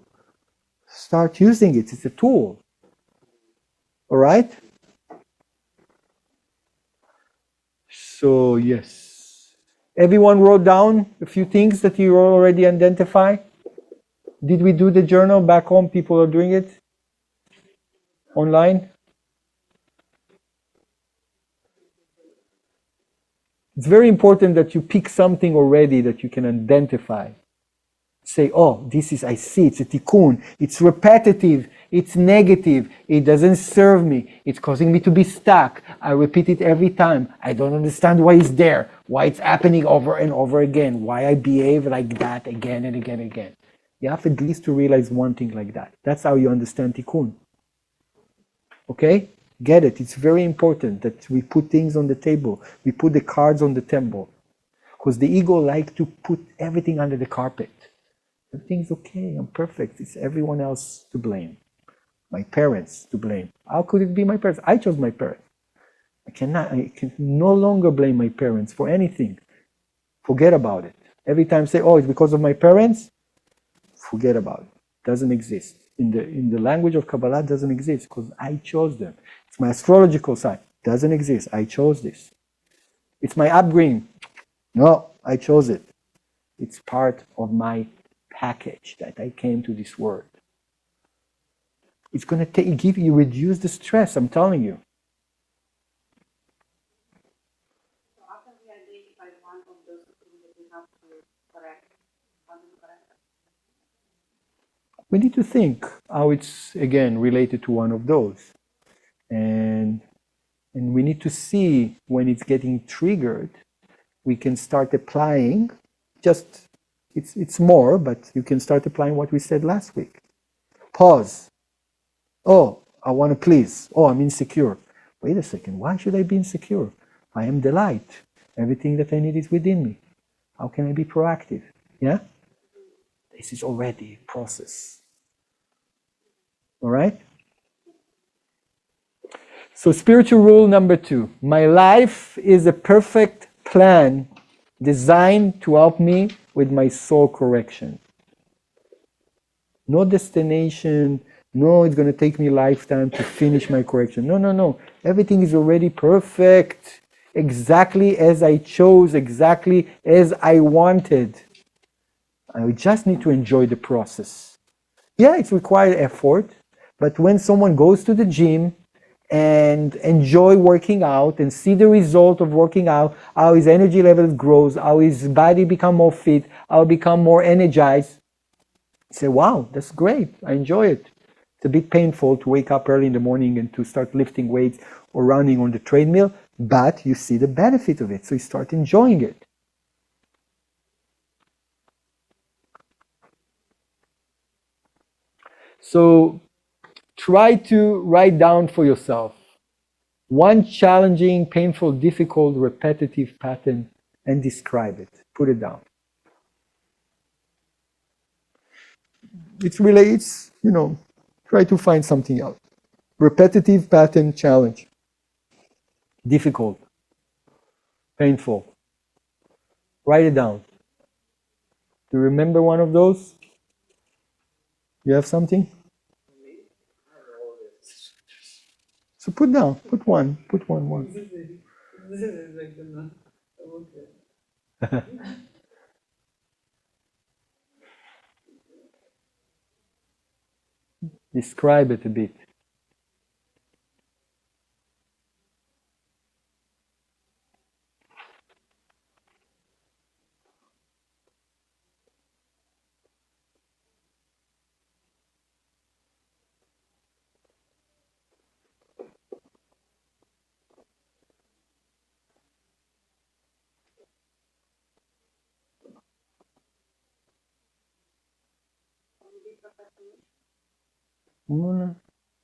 start using it. It's a tool. All right? So, yes. Everyone wrote down a few things that you already identify? Did we do the journal back home? People are doing it online? It's very important that you pick something already that you can identify. Say, oh, this is, I see, it's a tikkun, it's repetitive, it's negative, it doesn't serve me, it's causing me to be stuck. I repeat it every time. I don't understand why it's there, why it's happening over and over again, why I behave like that again and again and again. You have at least to realize one thing like that. That's how you understand tikkun. Okay? Get it. It's very important that we put things on the table. We put the cards on the table. Because the ego likes to put everything under the carpet. Everything's okay, I'm perfect. It's everyone else to blame. My parents to blame. How could it be my parents? I chose my parents. I can no longer blame my parents for anything. Forget about it. Every time say, oh, it's because of my parents, forget about it. Doesn't exist. In the language of Kabbalah, it doesn't exist because I chose them. It's my astrological sign. Doesn't exist. I chose this. It's my upbringing. No, I chose it. It's part of my package that I came to this world. It's going to reduce the stress, I'm telling you. So after we identify one of those things that we have to correct, how do we correct it? We need to think how it's, again, related to one of those. And we need to see when it's getting triggered, we can start applying, just, it's more, but you can start applying what we said last week. Pause. Oh, I want to please. Oh, I'm insecure. Wait a second, why should I be insecure? I am the light. Everything that I need is within me. How can I be proactive? Yeah? This is already a process. All right? So spiritual rule number 2. My life is a perfect plan designed to help me with my soul correction. No destination. No, it's going to take me a lifetime to finish my correction. No. Everything is already perfect. Exactly as I chose, exactly as I wanted. I just need to enjoy the process. Yeah, it's required effort, but when someone goes to the gym and enjoy working out and see the result of working out, how his energy level grows, how his body become more fit, how he become more energized, say, wow, that's great, I enjoy it. It's a bit painful to wake up early in the morning and to start lifting weights or running on the treadmill, but you see the benefit of it, so you start enjoying it. So try to write down for yourself one challenging, painful, difficult, repetitive pattern and describe it. Put it down. It's try to find something else. Repetitive pattern challenge. Difficult. Painful. Write it down. Do you remember one of those? You have something? So put one. Describe it a bit.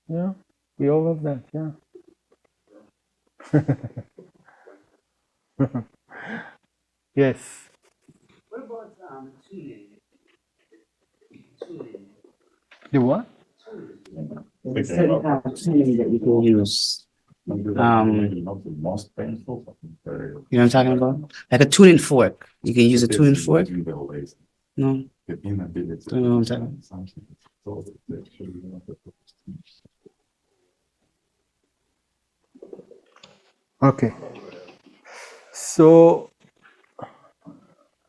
Yeah, we all have that, yeah. Yes. What about tuning? The what? That you can use. You know what I'm talking about? Like a tuning fork. You can use a tuning fork. No. Don't know what I'm talking about. Okay. So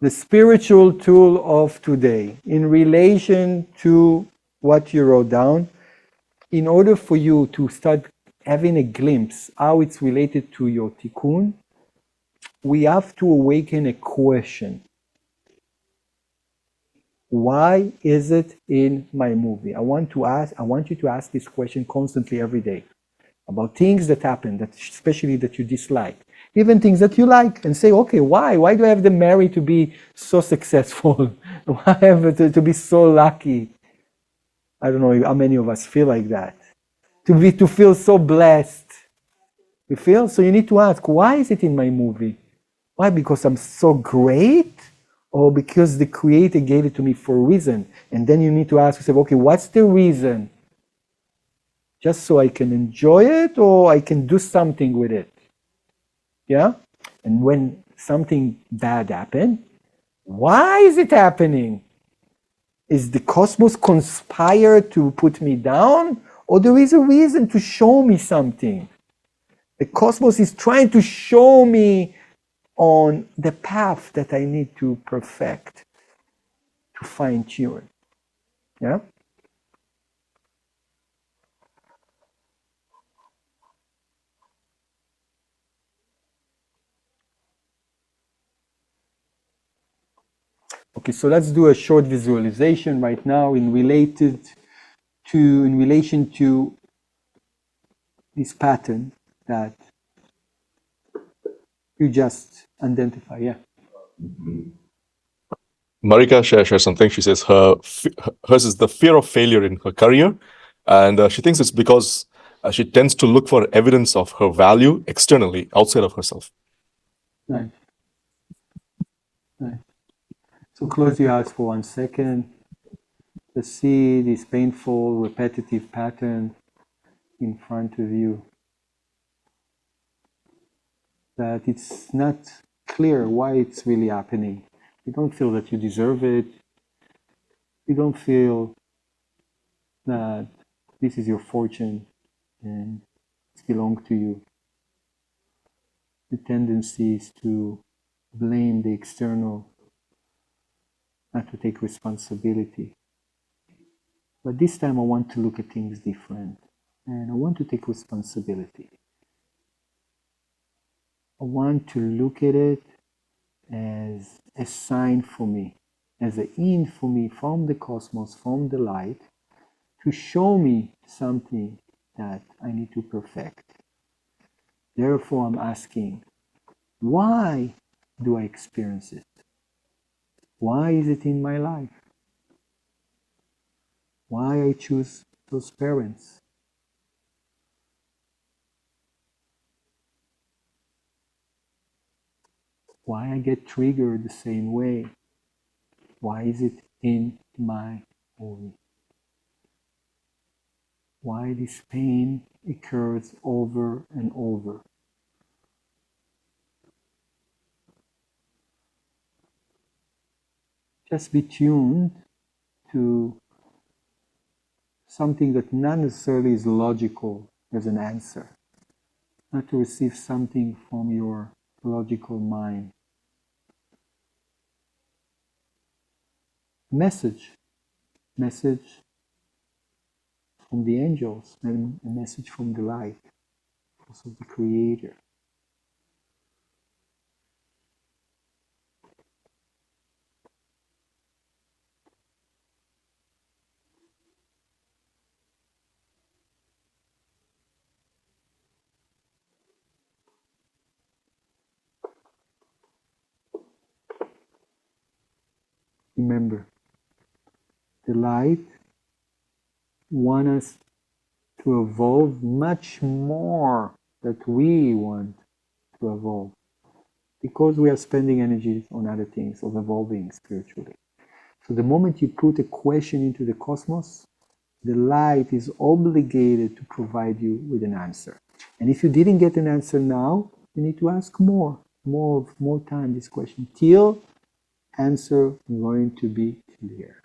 the spiritual tool of today in relation to what you wrote down, in order for you to start having a glimpse how it's related to your tikkun, we have to awaken a question. Why is it in my movie? I want you to ask this question constantly every day about things that happen, that especially that you dislike, even things that you like, and say, okay, why? Why do I have the Mary to be so successful? Why have to be so lucky? I don't know how many of us feel like that. To feel so blessed. You feel? So you need to ask, why is it in my movie? Why? Because I'm so great? Or because the Creator gave it to me for a reason? And then you need to ask yourself, okay, what's the reason? Just so I can enjoy it, or I can do something with it? Yeah? And when something bad happens, why is it happening? Is the cosmos conspire to put me down? Or there is a reason to show me something? The cosmos is trying to show me on the path that I need to perfect, to fine tune. Yeah? Okay, so let's do a short visualization right now in relation to this pattern that you just identify. Yeah. Marika shares something. She says hers is the fear of failure in her career, and she thinks it's because she tends to look for evidence of her value externally, outside of herself. Nice. Nice. So close your eyes for 1 second. Just see this painful, repetitive pattern in front of you. That it's not clear why it's really happening. You don't feel that you deserve it. You don't feel that this is your fortune and it belongs to you. The tendency is to blame the external, not to take responsibility. But this time I want to look at things different, and I want to take responsibility. I want to look at it as a sign for me, as a hint for me from the cosmos, from the light, to show me something that I need to perfect. Therefore, I'm asking, why do I experience it? Why is it in my life? Why I choose those parents? Why I get triggered the same way? Why is it in my movie? Why this pain occurs over and over? Just be tuned to something that not necessarily is logical as an answer. Not to receive something from your logical mind. Message from the angels, and a message from the light, also the Creator. Remember, the light wants us to evolve much more than we want to evolve, because we are spending energy on other things, of evolving spiritually. So the moment you put a question into the cosmos, The light is obligated to provide you with an answer. And if you didn't get an answer now, you need to ask more time this question till answer going to be clear.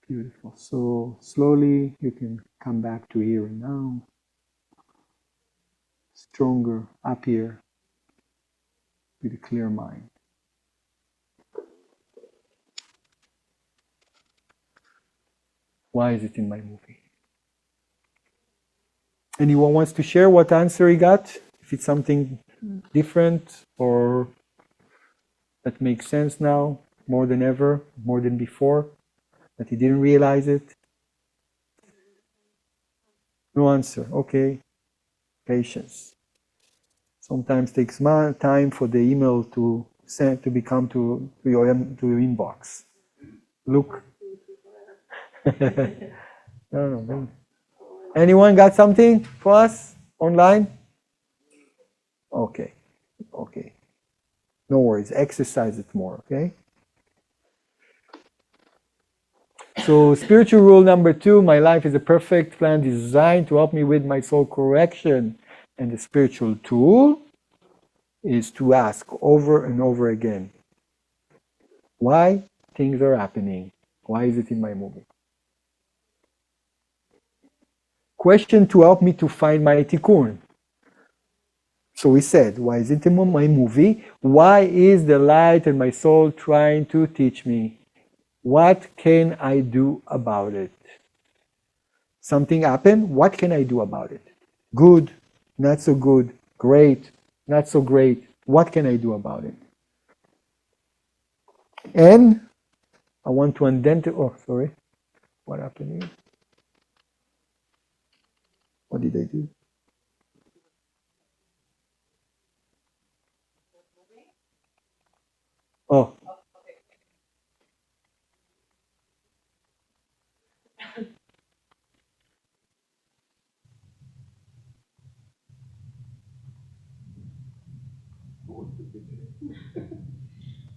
Beautiful. So slowly you can come back to here and now. Stronger, happier, with a clear mind. Why is it in my movie? Anyone wants to share what answer he got? If it's something different or that makes sense now, more than ever, more than before, that he didn't realize it? No answer. Okay. Patience. Sometimes takes time for the email to send to become to your inbox. Look. No. Anyone got something for us online? Okay. No worries. Exercise it more, okay? So spiritual rule number 2, my life is a perfect plan designed to help me with my soul correction. And the spiritual tool is to ask over and over again, why things are happening? Why is it in my movie? Question to help me to find my tikkun. So we said, why is it in my movie? Why is the light in my soul trying to teach me? What can I do about it? Something happened, what can I do about it? Good, not so good, great, not so great. What can I do about it? And I want to identify, what happened here? What did I do? Oh.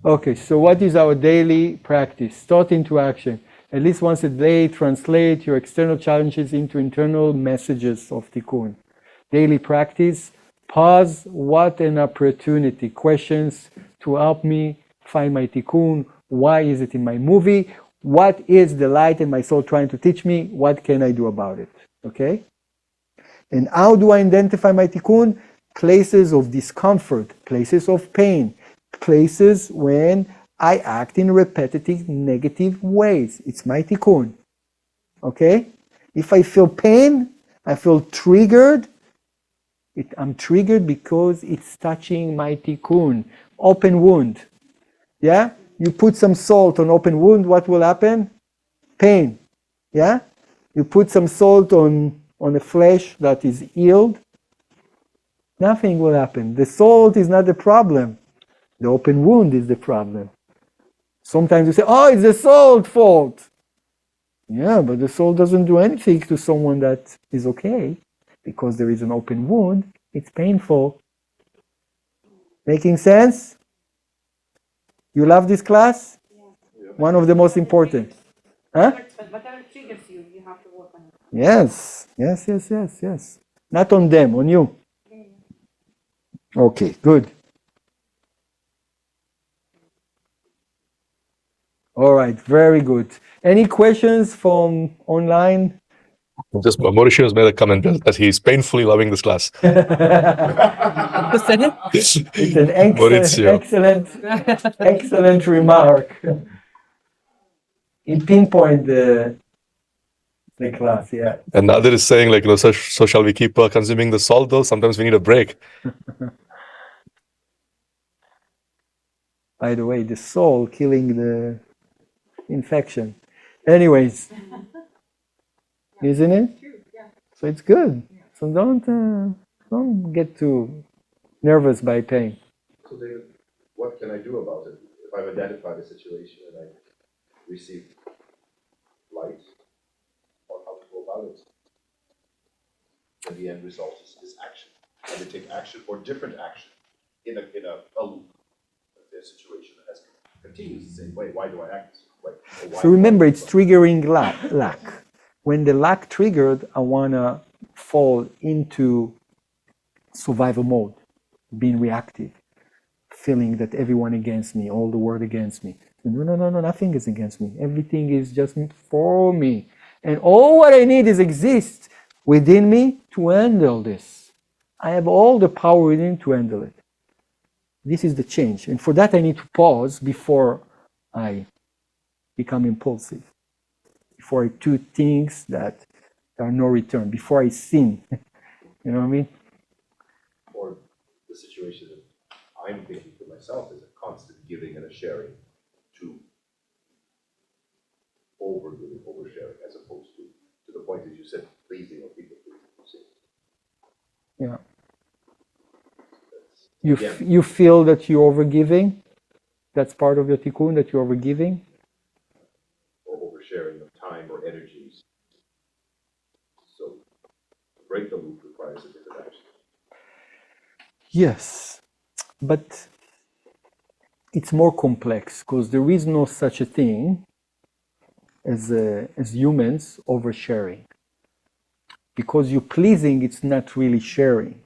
Okay, so what is our daily practice? Start into action. At least once a day, translate your external challenges into internal messages of tikkun. Daily practice. Pause. What an opportunity. Questions to help me find my tikkun. Why is it in my movie? What is the light in my soul trying to teach me? What can I do about it? Okay? And how do I identify my tikkun? Places of discomfort, places of pain, places when I act in repetitive negative ways. It's my tikkun. Okay? If I feel pain, I feel triggered. I'm triggered because it's touching my tikkun. Open wound. Yeah? You put some salt on open wound, what will happen? Pain. Yeah? You put some salt on a flesh that is healed, nothing will happen. The salt is not the problem. The open wound is the problem. Sometimes you say, oh, it's the salt fault. Yeah, but the salt doesn't do anything to someone that is okay. Because there is an open wound, it's painful. Making sense? You love this class? Yeah. One of the most important. Huh? Whatever triggers you, you have to work on it. Yes. Not on them, on you. Okay, good. All right, very good. Any questions from online? Just Mauricio has made a comment that he's painfully loving this class. It's an excellent remark. He pinpointed the class, yeah. And the other is saying, like, so shall we keep consuming the salt though? Sometimes we need a break. By the way, the soul killing the infection. Anyways, isn't it? So it's good. So don't get too nervous by pain. So David, what can I do about it? If I've identified a situation and I receive light on how to go about it, then the end result is action. And they take action or different action in a loop. A situation that continues the same way. Why do I act? So remember, it's triggering lack. When the lack triggered, I want to fall into survival mode, being reactive, feeling that everyone against me, all the world against me. No, nothing is against me. Everything is just for me. And all what I need is exist within me to handle this. I have all the power within to handle it. This is the change. And for that, I need to pause before I become impulsive, before I do things that are no return, before I sin. You know what I mean? Or the situation that I'm thinking for myself is a constant giving and a sharing to overgiving, oversharing, as opposed to the point, as you said, pleasing or people pleasing. Yeah. That's, You feel that you're overgiving? That's part of your tikkun, that you're overgiving? or oversharing of time or energies. So to break the loop requires a different action. Yes, but it's more complex because there is no such a thing as humans oversharing. Because you're pleasing, it's not really sharing.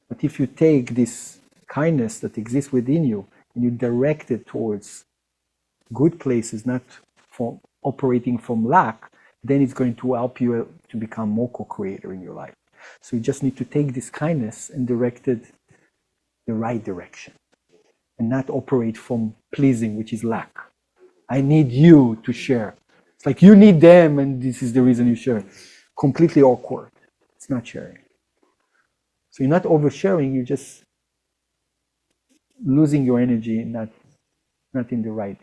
But if you take this kindness that exists within you and you direct it towards good places, not for operating from lack, then it's going to help you to become more co-creator in your life. So you just need to take this kindness and direct it the right direction and not operate from pleasing, which is lack. I need you to share. It's like you need them and this is the reason you share. Completely awkward. It's not sharing. So you're not oversharing, you're just losing your energy, not in the right